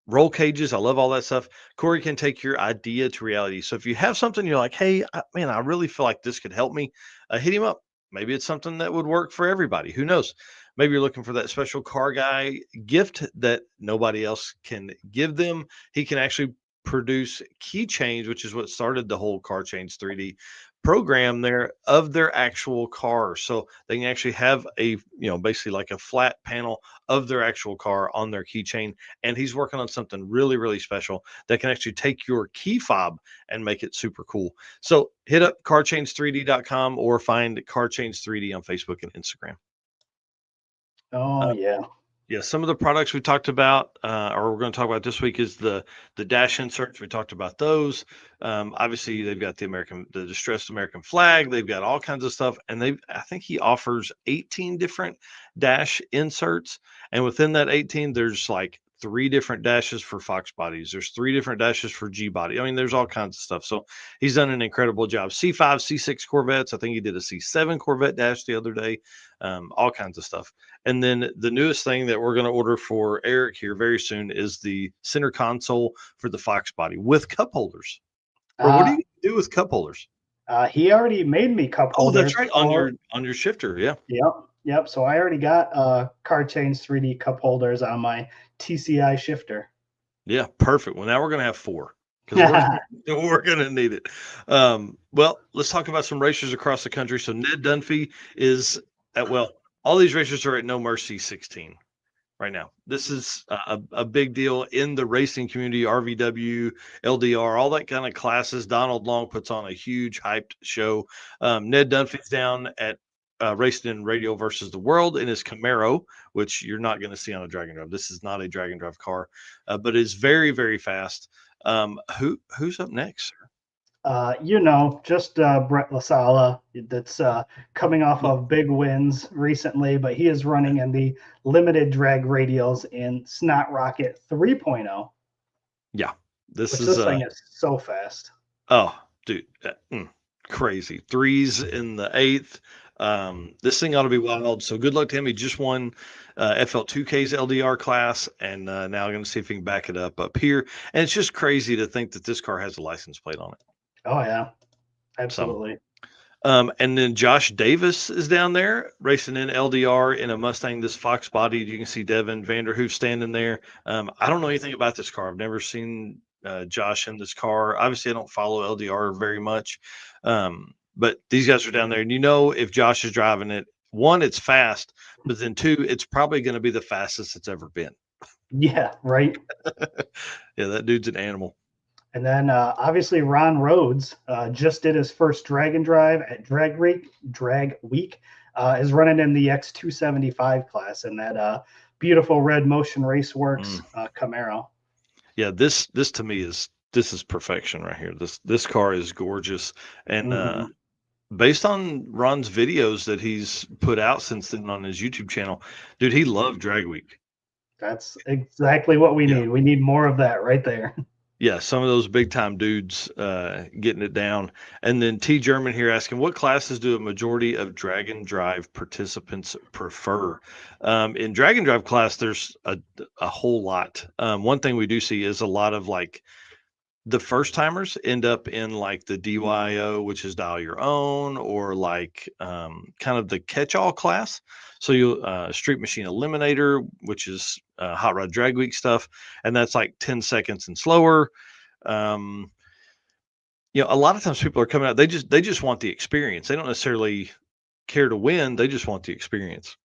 roll cages. I love all that stuff. Corey can take your idea to reality. So if you have something you're like, hey, man, I really feel like this could help me, hit him up. Maybe it's something that would work for everybody. Who knows? Maybe you're looking for that special car guy gift that nobody else can give them. He can actually produce keychains, which is what started the whole Car Chains 3D program there of their actual car. So they can actually have basically like a flat panel of their actual car on their keychain. And he's working on something really, really special that can actually take your key fob and make it super cool. So hit up carchains3d.com or find carchains3d on Facebook and Instagram. Oh Uh, yeah. yeah, some of the products we talked about, or we're going to talk about this week, is the dash inserts. We talked about those. Obviously, they've got the distressed American flag. They've got all kinds of stuff, and I think he offers 18 different dash inserts, and within that 18, there's like three different dashes for Fox bodies. There's three different dashes for G body. I mean, there's all kinds of stuff. So he's done an incredible job. C5, C6 Corvettes. I think he did a C7 Corvette dash the other day. All kinds of stuff. And then the newest thing that we're going to order for Eric here very soon is the center console for the Fox body with cup holders. Bro, what do Uh, you do with cup holders? he already made me cup Oh, that's holders right, on for. your shifter. Yeah, Yep, yep. So I already got Car Chains 3D cup holders on my TCI shifter. yeah, perfect. Well, now we're going to have four because we're gonna need it. Well, let's talk about some racers across the country. So Ned Dunphy is at all these racers are at No Mercy 16 right now. This is a big deal in the racing community, RVW, LDR, all that kind of classes. Donald Long puts on a huge hyped show. Ned Dunphy's down at Racing in Radio versus the World in his Camaro, which you're not going to see on a drag and drive. This is not a drag and drive car, but is very, very fast. Who's up next? Just Brett Lasala that's coming off Yeah, of big wins recently, but he is running in the limited drag radials in Snot Rocket 3.0, yeah. This which is this thing is so fast. Oh, dude, crazy. Threes in the eighth. This thing ought to be wild. So good luck to him. He just won FL2K's LDR class, and now I'm going to see if he can back it up here. And it's just crazy to think that this car has a license plate on it. Oh yeah, So, absolutely. and then Josh Davis is down there racing in LDR in a Mustang, this Fox body. You can see Devin Vanderhoof standing there. I don't know anything about this car. I've never seen Josh in this car. Obviously, I don't follow LDR very much. But these guys are down there. And if Josh is driving it, one, it's fast, but then two, it's probably going to be the fastest it's ever been. Yeah, right. Yeah, that dude's an animal. And then obviously Ron Rhodes just did his first drag and drive at Drag Week. Is running in the X275 class in that beautiful red Motion Raceworks Mm. Camaro. Yeah, this to me is perfection right here. This car is gorgeous. And Hmm. based on Ron's videos that he's put out since then on his YouTube channel, dude, he loved Drag Week. That's exactly what we Yeah. need. We need more of that right there. Yeah, some of those big time dudes getting it down. And then T German here asking, what classes do a majority of Dragon Drive participants prefer? In Dragon Drive class, there's a whole lot. One thing we do see is a lot of like the first timers end up in like the DYO, which is dial your own, or like kind of the catch all class. So you Street Machine Eliminator, which is Hot Rod Drag Week stuff, and that's like 10 seconds and slower. Um, a lot of times people are coming out, they just want the experience. They don't necessarily care to win, they just want the experience.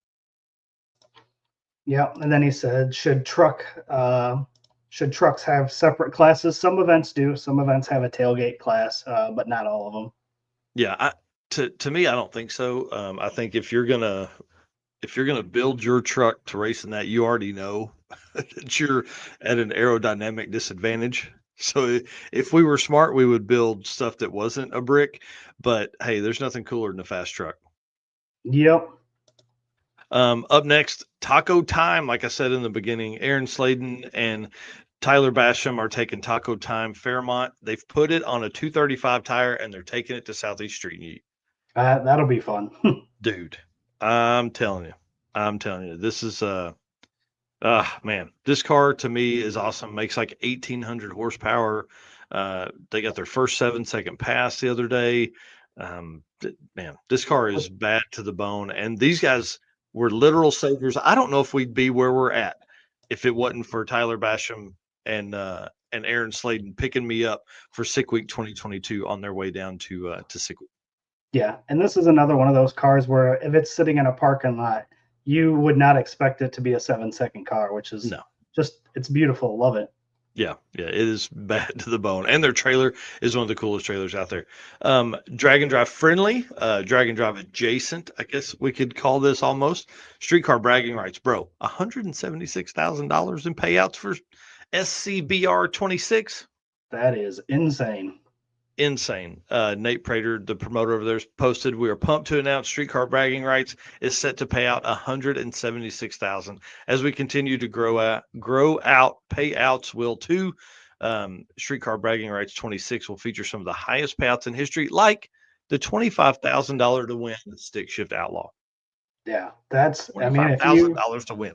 Yeah, and then he said, should trucks have separate classes? Some events do. Some events have a tailgate class, but not all of them. Yeah, To me, I don't think so. I think if you're gonna build your truck to race in that, you already know that you're at an aerodynamic disadvantage. So if we were smart, we would build stuff that wasn't a brick. But hey, there's nothing cooler than a fast truck. Yep. Up next, Taco Time. Like I said in the beginning, Aaron Sladen and Tyler Basham are taking Taco Time Fairmont. They've put it on a 235 tire and they're taking it to Southeast Street Meet. That'll be fun. Dude, I'm telling you, this is man, this car to me is awesome. Makes like 1,800 horsepower. They got their first 7-second pass the other day. Man, this car is bad to the bone, and these guys were literal saviors. I don't know if we'd be where we're at if it wasn't for Tyler Basham and Aaron Sladen picking me up for Sick Week 2022 on their way down to Sick Week. Yeah, and this is another one of those cars where if it's sitting in a parking lot, you would not expect it to be a 7-second car, which is No. just it's beautiful. Love it. Yeah, it is bad to the bone. And their trailer is one of the coolest trailers out there. Drag and drive friendly, drag and drive adjacent, I guess we could call this almost. Streetcar bragging rights, bro. $176,000 in payouts for SCBR 26. That is insane. Insane. Nate Prater, the promoter over there, posted, "We are pumped to announce Streetcar Bragging Rights is set to pay out $176,000 as we continue to grow out. Payouts will too. Streetcar Bragging Rights 26 will feature some of the highest payouts in history, like the $25,000 to win the Stick Shift Outlaw. Yeah, that's. I mean, $25,000 to win.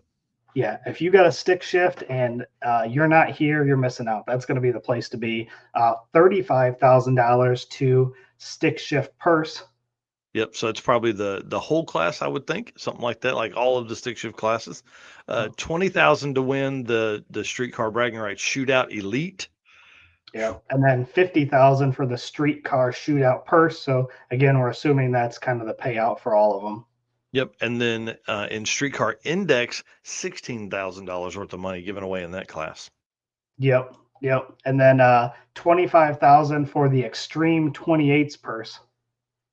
if you got a stick shift and you're not here, you're missing out. That's going to be the place to be. $35,000 to stick shift purse. Yep. So it's probably the whole class, I would think, something like that, like all of the stick shift classes. 20,000 to win the Streetcar Bragging Rights Shootout Elite. Yeah, and then 50,000 for the streetcar shootout purse. So again, we're assuming that's kind of the payout for all of them. Yep. And then in Streetcar Index, $16,000 worth of money given away in that class. Yep, yep. And then 25,000 for the extreme 28s purse.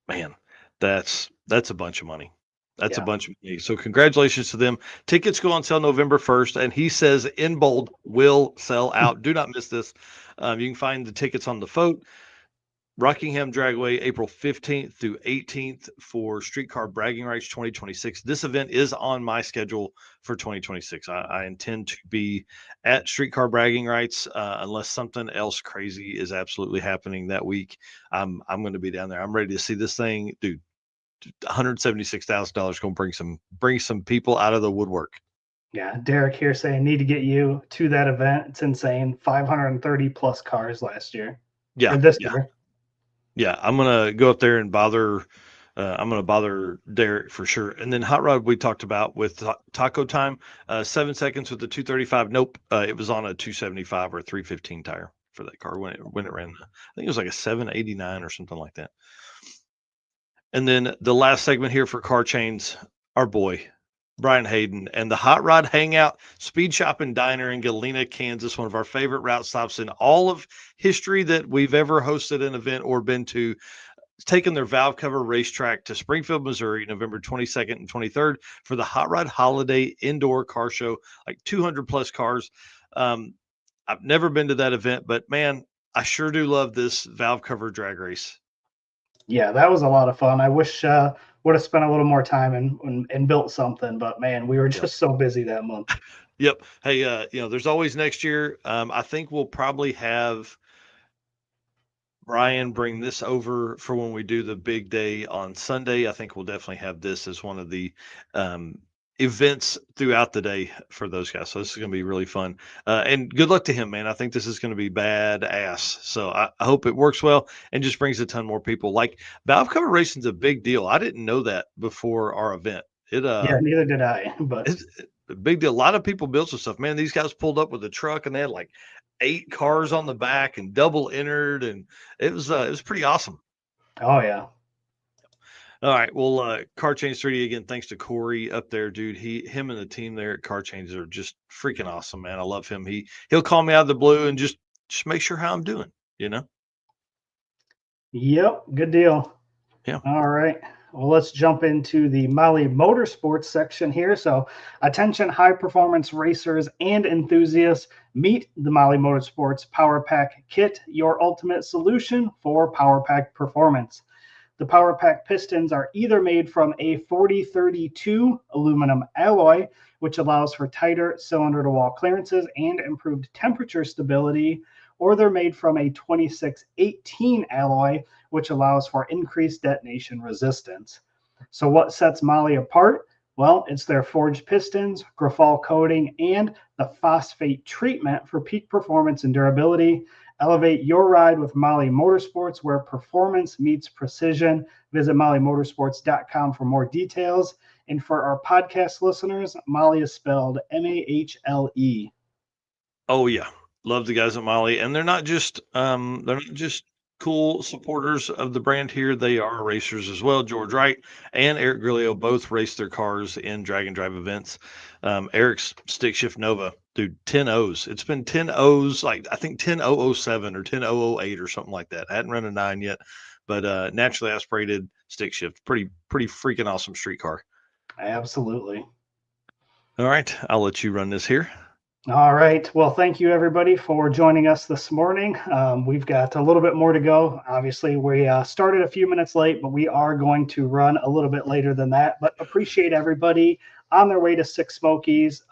Man, that's a bunch of money. That's a Yeah. bunch of money. So congratulations to them. Tickets go on sale November 1st, and he says in bold, will sell out. Do not miss this. You can find the tickets on the Foat. Rockingham Dragway, April 15th through 18th for Streetcar Bragging Rights 2026. This event is on my schedule for 2026. I intend to be at Streetcar Bragging Rights unless something else crazy is absolutely happening that week. I'm going to be down there. I'm ready to see this thing, dude. $176,000 going to bring some people out of the woodwork. Yeah, Derek here saying need to get you to that event. It's insane. 530 plus cars last year. Yeah, Or this year. Yeah, I'm gonna go up there and bother. I'm gonna bother Derek for sure. And then Hot Rod we talked about with Taco Time. 7 seconds with the 235. Nope, it was on a 275 or 315 tire for that car when it ran. I think it was like a 789 or something like that. And then the last segment here for Car Chains, our boy Brian Hayden and the Hot Rod Hangout Speed Shop and Diner in Galena, Kansas, one of our favorite route stops in all of history that we've ever hosted an event or been to. It's taken their valve cover racetrack to Springfield, Missouri, November 22nd and 23rd for the Hot Rod Holiday Indoor Car Show, like 200 plus cars. I've never been to that event, but man, I sure do love this valve cover drag race. Yeah, that was a lot of fun. I wish would have spent a little more time and built something, but man, we were just so busy that month. Yep. Hey, there's always next year. I think we'll probably have Brian bring this over for when we do the big day on Sunday. I think we'll definitely have this as one of the events throughout the day for those guys. So this is going to be really fun. And good luck to him, man. I think this is going to be badass. So I hope it works well and just brings a ton more people. Like valve cover racing is a big deal. I didn't know that before our event. Yeah, neither did I. But it's a big deal. A lot of people built some stuff. Man, these guys pulled up with a truck and they had like 8 cars on the back and double entered, and it was pretty awesome. Oh yeah. All right. Well, Car Change 3D again, thanks to Corey up there, dude. Him and the team there at Car Change are just freaking awesome, man. I love him. He'll call me out of the blue and just make sure how I'm doing, you know? Yep, good deal. Yeah. All right. Well, let's jump into the Mali Motorsports section here. So, attention high performance racers and enthusiasts, meet the Mali Motorsports Power Pack Kit, your ultimate solution for Power Pack performance. The Power Pack pistons are either made from a 4032 aluminum alloy, which allows for tighter cylinder to wall clearances and improved temperature stability, or they're made from a 2618 alloy, which allows for increased detonation resistance. So, what sets Mali apart? Well, it's their forged pistons, graphol coating, and the phosphate treatment for peak performance and durability. Elevate your ride with Mali Motorsports, where performance meets precision. Visit mollymotorsports.com for more details. And for our podcast listeners, Molly is spelled Mahle. Oh yeah, love the guys at Molly, and they're not just cool supporters of the brand here. They are racers as well. George Wright and Eric Grillo both race their cars in drag and drive events. Eric's stick shift Nova, dude, 10 O's. It's been 10 O's, like I think 10,007 or 10,008 or something like that. I hadn't run a 9 yet, but naturally aspirated stick shift, pretty freaking awesome street car. Absolutely. All right, I'll let you run this here. All right. Well, thank you everybody for joining us this morning. We've got a little bit more to go. Obviously, we started a few minutes late, but we are going to run a little bit later than that. But appreciate everybody on their way to Six Smokies.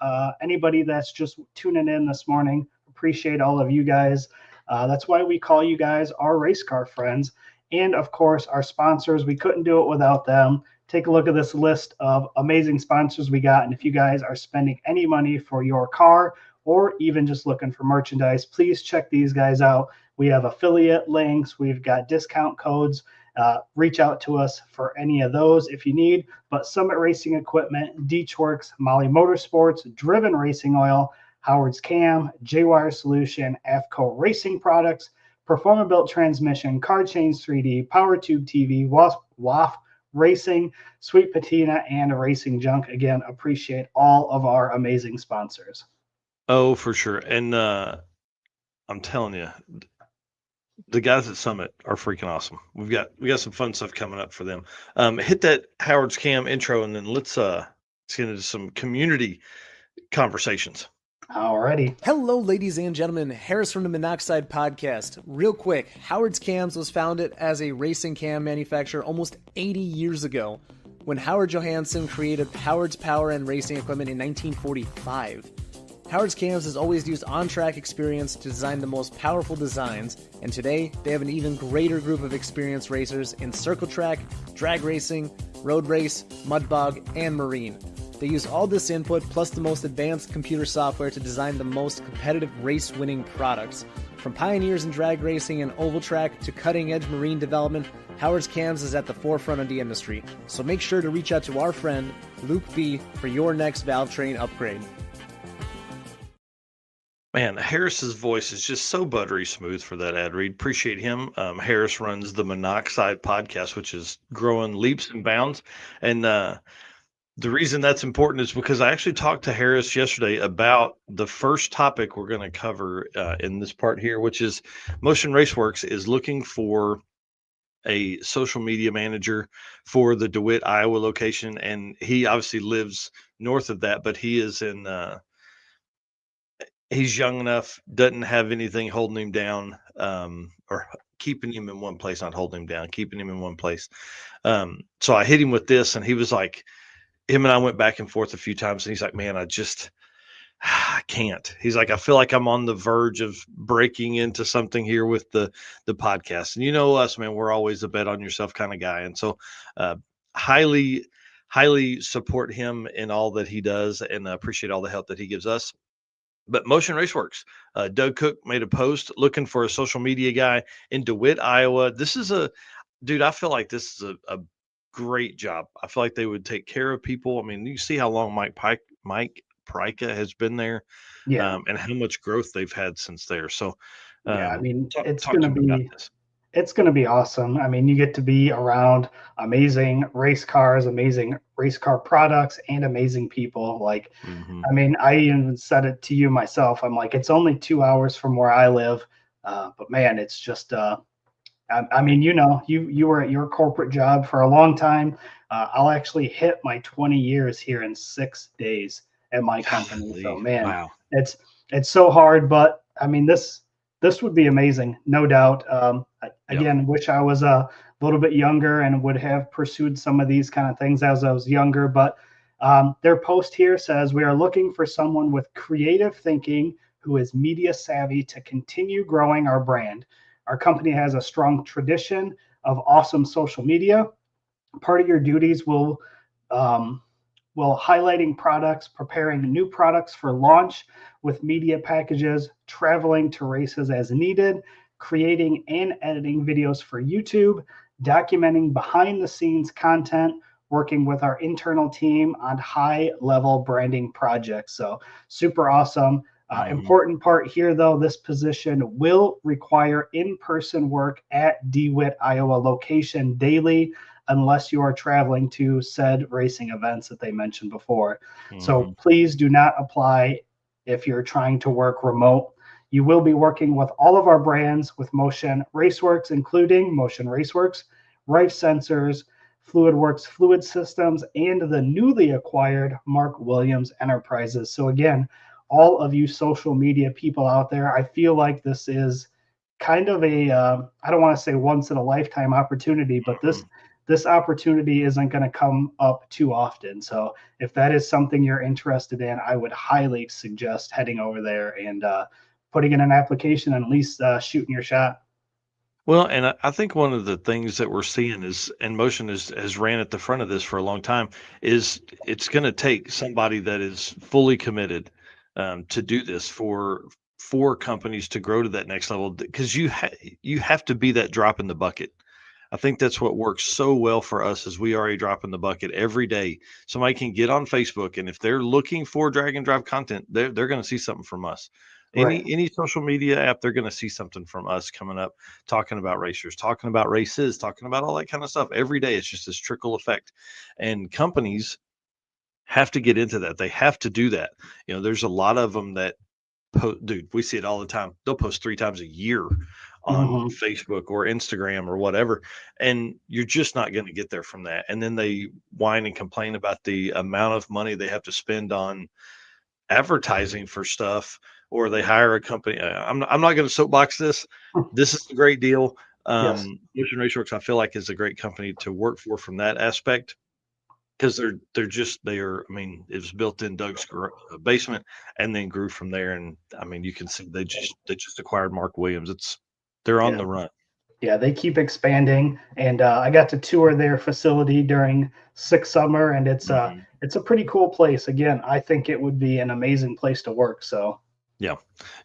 Anybody that's just tuning in this morning, appreciate all of you guys. That's why we call you guys our race car friends. And of course, our sponsors. We couldn't do it without them. Take a look at this list of amazing sponsors we got. And if you guys are spending any money for your car or even just looking for merchandise, please check these guys out. We have affiliate links, we've got discount codes. Reach out to us for any of those if you need. But Summit Racing Equipment, Deechworks, Mali Motorsports, Driven Racing Oil, Howard's Cam, J-Wire Solution, AFCO Racing Products, Performa Built Transmission, Car Chains 3D, Power Tube TV, WAF Racing, Sweet Patina, and Racing Junk. Again, appreciate all of our amazing sponsors. Oh, for sure. And I'm telling you, the guys at Summit are freaking awesome. We got some fun stuff coming up for them. Hit that Howard's Cam intro, and then let's get into some community conversations. Alrighty. Hello, ladies and gentlemen. Harris from the Monoxide Podcast. Real quick, Howard's Cams was founded as a racing cam manufacturer almost 80 years ago when Howard Johansson created Howard's Power and Racing Equipment in 1945. Howard's Cams has always used on-track experience to design the most powerful designs, and today they have an even greater group of experienced racers in circle track, drag racing, road race, mud bog, and marine. They use all this input plus the most advanced computer software to design the most competitive race-winning products. From pioneers in drag racing and oval track to cutting-edge marine development, Howard's Cams is at the forefront of the industry. So make sure to reach out to our friend Luke B for your next valve train upgrade. Man, Harris's voice is just so buttery smooth for that ad read. Appreciate him. Harris runs the Monoxide Podcast, which is growing leaps and bounds. And the reason that's important is because I actually talked to Harris yesterday about the first topic we're going to cover in this part here, which is Motion Raceworks is looking for a social media manager for the DeWitt, Iowa location. And he obviously lives north of that, but he is in he's young enough, doesn't have anything holding him down, or keeping him in one place, not holding him down, keeping him in one place. So I hit him with this, and he was like, him and I went back and forth a few times, and he's like, man, I can't. He's like, I feel like I'm on the verge of breaking into something here with the podcast. And you know us, man, we're always a bet on yourself kind of guy. And so highly support him in all that he does, and appreciate all the help that he gives us. But Motion Raceworks, Doug Cook made a post looking for a social media guy in DeWitt, Iowa. This is dude, I feel like this is a great job. I feel like they would take care of people. I mean, you see how long Mike Pryka has been there, Yeah. and how much growth they've had since there. So, Yeah. I mean, talk, it's talk going to to me about be. this. It's going to be awesome. I mean, you get to be around amazing race cars, amazing race car products, and amazing people. Like, Mm-hmm. I mean, I even said it to you myself. I'm like, it's only 2 hours from where I live, but man, it's just I mean, you were at your corporate job for a long time. I'll actually hit my 20 years here in 6 days at my company. So, Golly, man, wow. it's so hard, but I mean, this would be amazing, no doubt. Yeah. Again, wish I was a little bit younger and would have pursued some of these kind of things as I was younger. But their post here says, we are looking for someone with creative thinking who is media savvy to continue growing our brand. Our company has a strong tradition of awesome social media. Part of your duties um, will highlighting products, preparing new products for launch with media packages, traveling to races as needed, creating and editing videos for YouTube, documenting behind the scenes content, working with our internal team on high level branding projects. So super awesome. Mhm. Important part here, though, this position will require in-person work at DeWitt, Iowa location daily, unless you are traveling to said racing events that they mentioned before. So Mhm. please do not apply if you're trying to work remote. You will be working with all of our brands with Motion Raceworks, including Motion Raceworks, Rife Sensors, FluidWorks Fluid Systems, and the newly acquired Mark Williams Enterprises. So again, all of you social media people out there, I feel like this is kind of a I don't want to say once in a lifetime opportunity, but Mhm. this opportunity isn't going to come up too often. So if that is something you're interested in, I would highly suggest heading over there and putting in an application and at least shooting your shot. Well, and I think one of the things that we're seeing is, and Motion has ran at the front of this for a long time, is it's going to take somebody that is fully committed to do this for companies to grow to that next level, because you have to be that drop in the bucket. I think that's what works so well for us is we are a drop in the bucket every day. Somebody can get on Facebook, and if they're looking for drag and drive content, they're going to see something from us. Right. Any social media app, they're going to see something from us coming up, talking about racers, talking about races, talking about all that kind of stuff every day. It's just this trickle effect, and companies have to get into that. They have to do that. There's a lot of them that dude, we see it all the time. They'll post 3 times a year on Hmm. Facebook or Instagram or whatever, and you're just not going to get there from that. And then they whine and complain about the amount of money they have to spend on advertising for stuff, or they hire a company. I'm not going to soapbox this. This is a great deal. Yes. Motion Raceworks, I feel like, is a great company to work for from that aspect, because they are. I mean, it was built in Doug's basement and then grew from there. And I mean, you can see they just acquired Mark Williams. They're on Yeah. the run. Yeah, they keep expanding, and I got to tour their facility during Six Summer, and Mhm. it's a pretty cool place. Again, I think it would be an amazing place to work. So Yeah,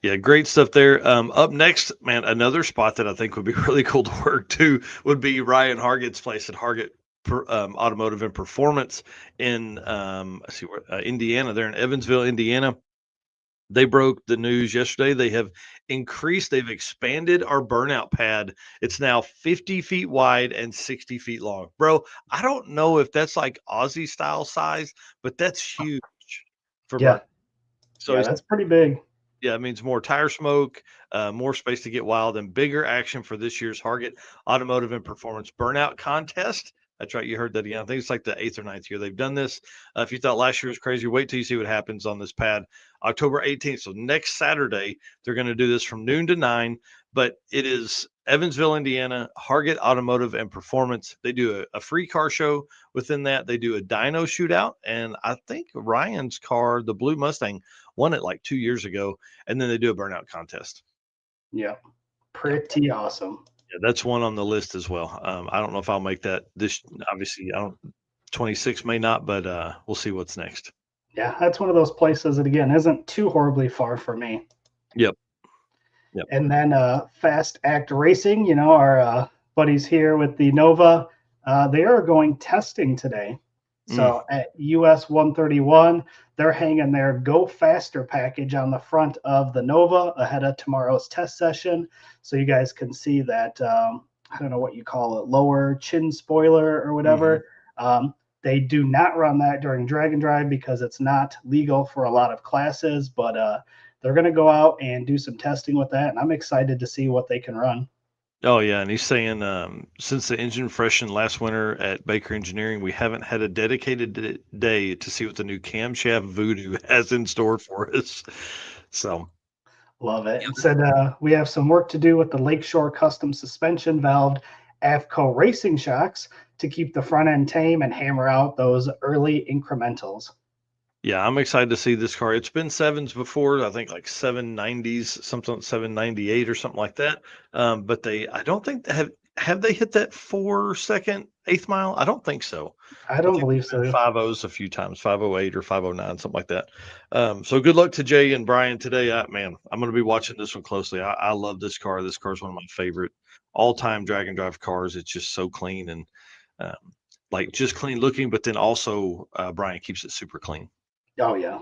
yeah, great stuff there. Up next, man, another spot that I think would be really cool to work to would be Ryan Hargett's place at Hargett Automotive and Performance in let's see where Indiana. They're in Evansville, Indiana. They broke the news yesterday. They've expanded our burnout pad. It's now 50 feet wide and 60 feet long. Bro, I don't know if that's like Aussie style size, but that's huge for burn. yeah, So yeah, that's pretty big. yeah, it means more tire smoke, more space to get wild, and bigger action for this year's Hargett Automotive and Performance Burnout Contest. That's right, you heard that again. I think it's like the eighth or ninth year they've done this. If you thought last year was crazy, wait till you see what happens on this pad. October 18th, so next Saturday, they're going to do this from noon to 9. But it is Evansville, Indiana, Hargett Automotive and Performance. They do a free car show within that. They do a dyno shootout, and I think Ryan's car, the Blue Mustang, won it like 2 years ago, and then they do a burnout contest. Yeah, Yeah, pretty awesome. yeah, that's one on the list as well. I don't know if I'll make that this. Obviously, I don't. 26 may not, but we'll see what's next. Yeah, that's one of those places that again isn't too horribly far from me. Yep. Yep. And then Fast Act Racing, our buddies here with the Nova, they are going testing today. Mm, So at US 131, they're hanging their Go Faster package on the front of the Nova ahead of tomorrow's test session. So you guys can see that, I don't know what you call it, lower chin spoiler or hmm. whatever. They do not run that during Drag and Drive because it's not legal for a lot of classes, but they're going to go out and do some testing with that, and I'm excited to see what they can run. Oh yeah, and he's saying since the engine freshened last winter at Baker Engineering, we haven't had a dedicated day to see what the new camshaft voodoo has in store for us. So Love it. And said we have some work to do with the Lakeshore custom suspension valve AFCO racing shocks to keep the front end tame and hammer out those early incrementals. yeah, I'm excited to see this car. It's been sevens before, I think like 790s, something 798 or something like that. But I don't think have they hit that 4 second eighth mile? I don't think so. I I don't think believe they've been so. 5.0s a few times, 508 or 509, something like that. So good luck to Jay and Brian today. Man, I'm going to be watching this one closely. I love this car. This car is one of my favorite all-time drag and drive cars. It's just so clean and like just clean looking, but then also Brian keeps it super clean. Oh, yeah.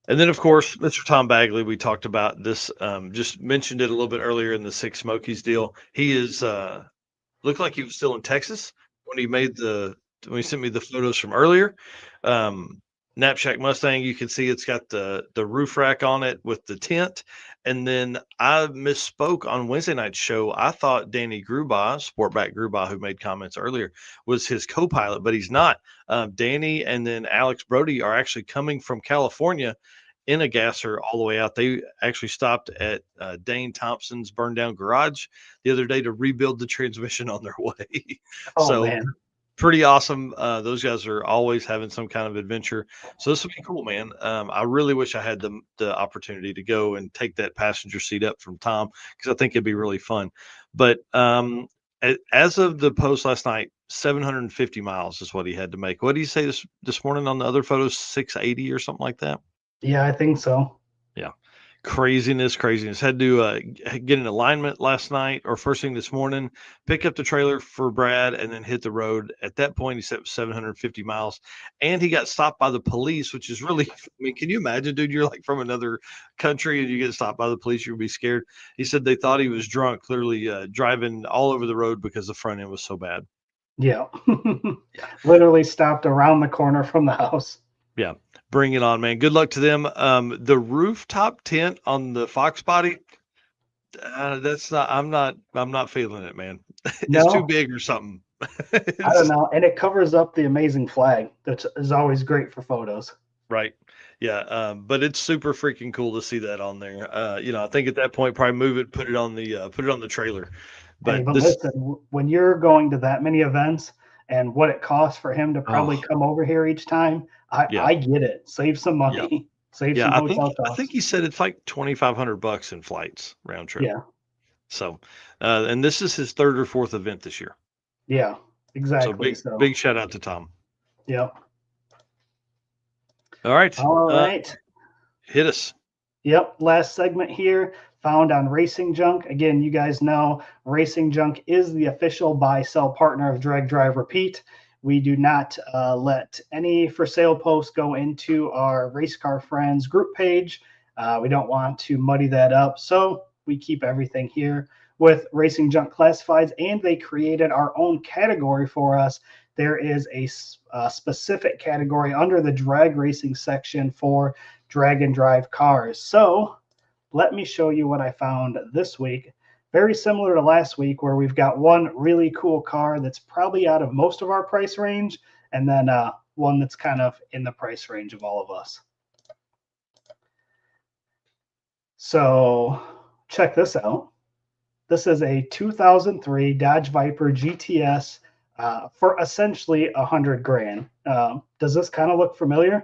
And then, of course, Mr. Tom Bagley, we talked about this, just mentioned it a little bit earlier in the Six Smokies deal. He is looked like he was still in Texas when he sent me the photos from earlier. Um, Knapsack Mustang, you can see it's got the roof rack on it with the tent. And then I misspoke on Wednesday night's show. I thought Danny Gruba, Sportback Gruba, who made comments earlier, was his co-pilot, but he's not. Danny and then Alex Brody are actually coming from California in a gasser all the way out. They actually stopped at Dane Thompson's burned down garage the other day to rebuild the transmission on their way. Oh, So man. pretty awesome. Those guys are always having some kind of adventure. So this will be cool, man. I really wish I had the opportunity to go and take that passenger seat up from Tom because I think it'd be really fun. But as of the post last night, 750 miles is what he had to make. What did he say this morning on the other photos? 680 or something like that. Yeah, I think so. Yeah. Craziness. Had to get an alignment last night or first thing this morning, pick up the trailer for Brad, and then hit the road. At that point, he said it was 750 miles, and he got stopped by the police, which is really, I mean, can you imagine, dude? You're like from another country and you get stopped by the police, you'd be scared. He said they thought he was drunk, clearly driving all over the road because the front end was so bad. Yeah. Yeah. Literally stopped around the corner from the house. Yeah. Bring it on, man. Good luck to them. The rooftop tent on the Fox body, that's not. I'm not feeling it, man. It's too No, big or something. I don't know. And it covers up the amazing flag that is always great for photos. Right. Yeah. But it's super freaking cool to see that on there. I think at that point probably move it, put it on the trailer. Hey, But but this, listen, when you're going to that many events and what it costs for him to probably oh come over here each time, I, yeah, I get it. Save some yeah, money, save yeah. some hotel I think costs. he said it's like $2,500 in flights round trip. Yeah, So, and this is his third or fourth event this year. yeah, So exactly. big shout out to Tom. Yep. All right. All right. Hit us. Yep, last segment here found on Racing Junk. Again, you guys know Racing Junk is the official buy sell partner of Drag Drive Repeat. We do not let any for sale posts go into our Race Car Friends group page. We don't want to muddy that up. So we keep everything here with Racing Junk Classifieds, and they created our own category for us. There is a specific category under the drag racing section for drag and drive cars. So let me show you what I found this week. Very similar to last week, where we've got one really cool car that's probably out of most of our price range, and then one that's kind of in the price range of all of us. So check this out. This is a 2003 Dodge Viper GTS for essentially $100,000. Does this kind of look familiar?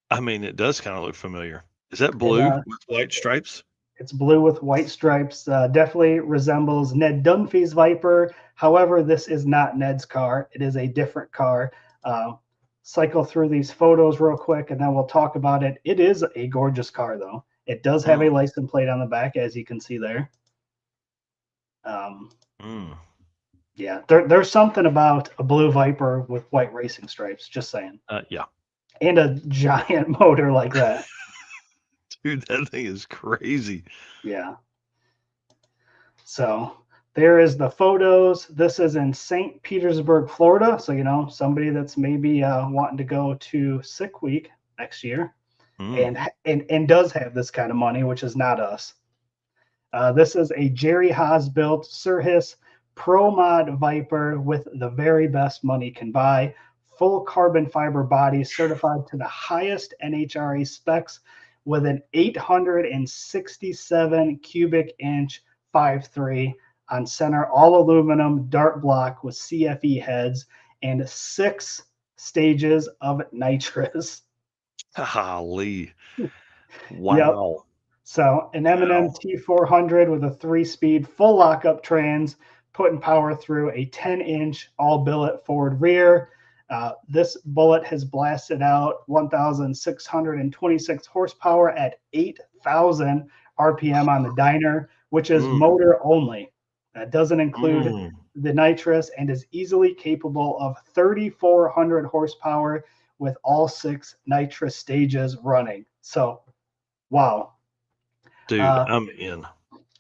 I mean, it does kind of look familiar. Is that It, blue with white stripes? It's blue with white stripes. Definitely resembles Ned Dunphy's Viper. However, this is not Ned's car. It is a different car. Cycle through these photos real quick, and then we'll talk about it. It is a gorgeous car, though. It does have a license plate on the back, as you can see there. Yeah, there's something about a blue Viper with white racing stripes. Just saying. Yeah. And a giant motor like that. Dude, that thing is crazy. Yeah. So there is the photos. This is in St. Petersburg, Florida. So, somebody that's maybe wanting to go to Sick Week next year and does have this kind of money, which is not us. This is a Jerry Haas built Sirhis Pro Mod Viper with the very best money can buy. Full carbon fiber body certified to the highest NHRA specs with an 867 cubic inch 5.3 on center, all aluminum dart block with CFE heads and 6 stages of nitrous. Golly. Yep. Wow. So an M&M Wow. T400 with a 3-speed full lockup trans, putting power through a 10-inch all billet forward rear. This bullet has blasted out 1,626 horsepower at 8,000 RPM on the dyner, which is Mm, motor only. That doesn't include mm. the nitrous and is easily capable of 3,400 horsepower with all 6 nitrous stages running. So, wow. Dude, I'm in.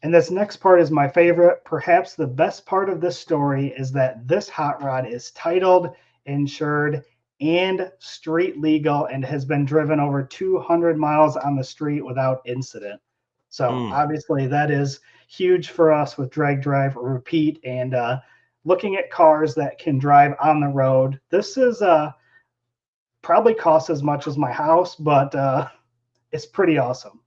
And this next part is my favorite. Perhaps the best part of this story is that this hot rod is titled, insured, and street legal and has been driven over 200 miles on the street without incident. So Mm. obviously that is huge for us with drag, drive, repeat, and looking at cars that can drive on the road. This is probably costs as much as my house, but it's pretty awesome.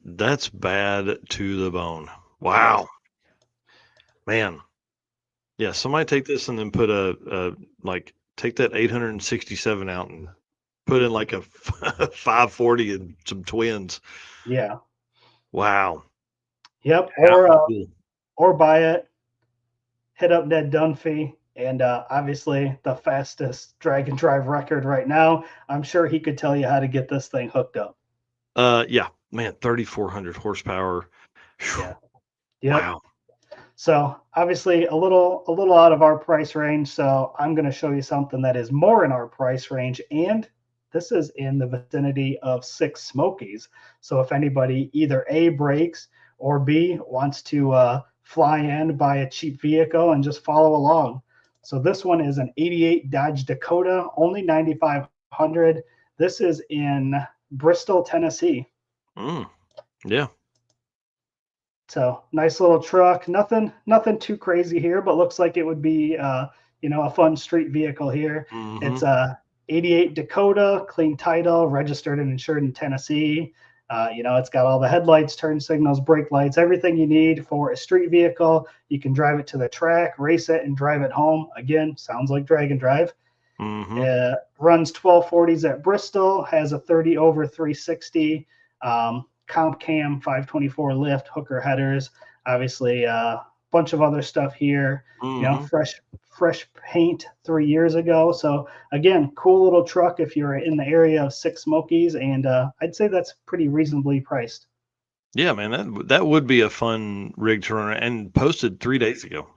That's bad to the bone. Yeah. Wow. Man. Yeah, somebody take this and then put like take that 867 out and put in like a 540 and some twins. Yeah. Wow. Yep. How cool. Or buy it, hit up Ned Dunphy, and obviously the fastest drag and drive record right now. I'm sure he could tell you how to get this thing hooked up. Yeah, man, 3,400 horsepower. Whew. Yeah. Yep. Wow. So obviously a little out of our price range. So I'm going to show you something that is more in our price range, and this is in the vicinity of 6 Smokies. So if anybody either A, breaks, or B, wants to fly in, buy a cheap vehicle and just follow along. So this one is an 88 Dodge Dakota, only 9,500. This is in Bristol, Tennessee. Yeah. So nice little truck. Nothing too crazy here, but looks like it would be a fun street vehicle here. Mm-hmm. It's a 88 Dakota, clean title, registered and insured in Tennessee. It's got all the headlights, turn signals, brake lights, everything you need for a street vehicle. You can drive it to the track, race it, and drive it home. Again, sounds like drag and drive. Mm-hmm. Runs 1240s at Bristol, has a 30 over 360. Comp cam 524 lift, hooker headers, obviously a bunch of other stuff here. Mm-hmm. Fresh paint 3 years ago. So again, cool little truck if you're in the area of 6 Smokies, and I'd say that's pretty reasonably priced. Yeah, man, that would be a fun rig to run and posted 3 days ago.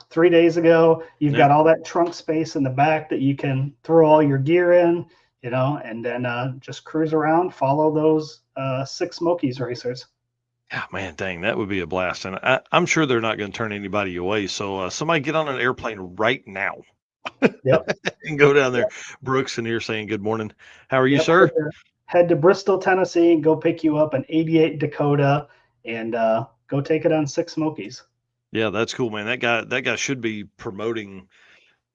3 days ago, you've Yeah. got all that trunk space in the back that you can throw all your gear in, and then just cruise around, follow those 6 Smokies racers. Yeah, man, dang, that would be a blast. And I'm sure they're not going to turn anybody away. So somebody get on an airplane right now Yep. and go down there. Brooks in here saying good morning. How are you, Yep. sir? Head to Bristol, Tennessee, and go pick you up an 88 Dakota and go take it on 6 Smokies. Yeah, that's cool, man. That guy should be promoting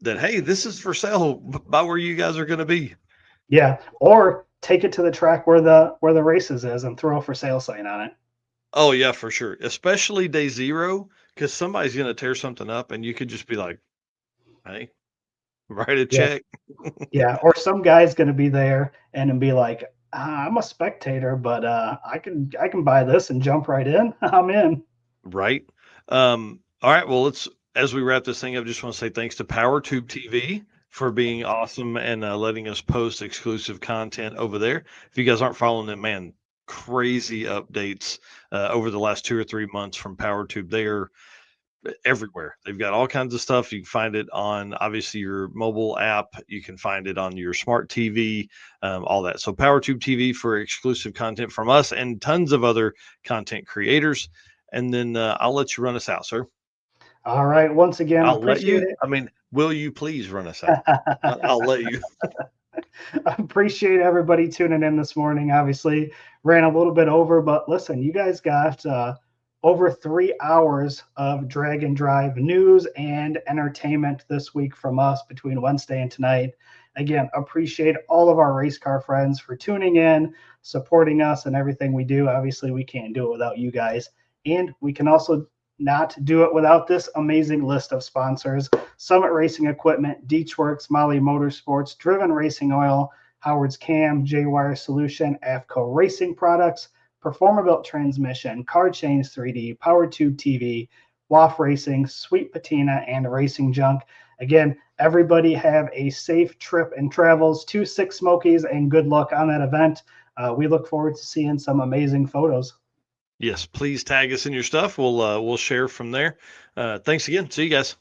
that. Hey, this is for sale by where you guys are going to be. Yeah, or take it to the track where the races is and throw a for sale sign on it. Oh yeah, for sure. Especially day 0, because somebody's going to tear something up, and you could just be like, "Hey, write a check." Yeah, or some guy's going to be there and be like, I'm a spectator, but I can buy this and jump right in. I'm in. Right. All right. Well, as we wrap this thing up, just want to say thanks to PowerTube TV for being awesome and letting us post exclusive content over there. If you guys aren't following them, man, crazy updates over the last 2 or 3 months from PowerTube. They're everywhere. They've got all kinds of stuff. You can find it on obviously your mobile app. You can find it on your smart TV, all that. So PowerTube TV for exclusive content from us and tons of other content creators. And then I'll let you run us out, sir. All right. Once again, I'll let appreciate you. it. I mean, will you please run us out? I'll let you. I appreciate everybody tuning in this morning. Obviously, ran a little bit over, but listen, you guys got over 3 hours of drag and drive news and entertainment this week from us between Wednesday and tonight. Again, appreciate all of our race car friends for tuning in, supporting us and everything we do. Obviously, we can't do it without you guys. And we can also not do it without this amazing list of sponsors: Summit Racing Equipment, Deechworks, Molly Motorsports, Driven Racing Oil, Howard's Cam, J-Wire Solution, AFCO Racing Products, Performabuilt Transmission, Car Chains 3D, Power Tube TV, WAF Racing, Sweet Patina, and Racing Junk. Again, everybody have a safe trip and travels to Six Smokies, and good luck on that event. We look forward to seeing some amazing photos. Yes, please tag us in your stuff. We'll share from there. Thanks again. See you guys.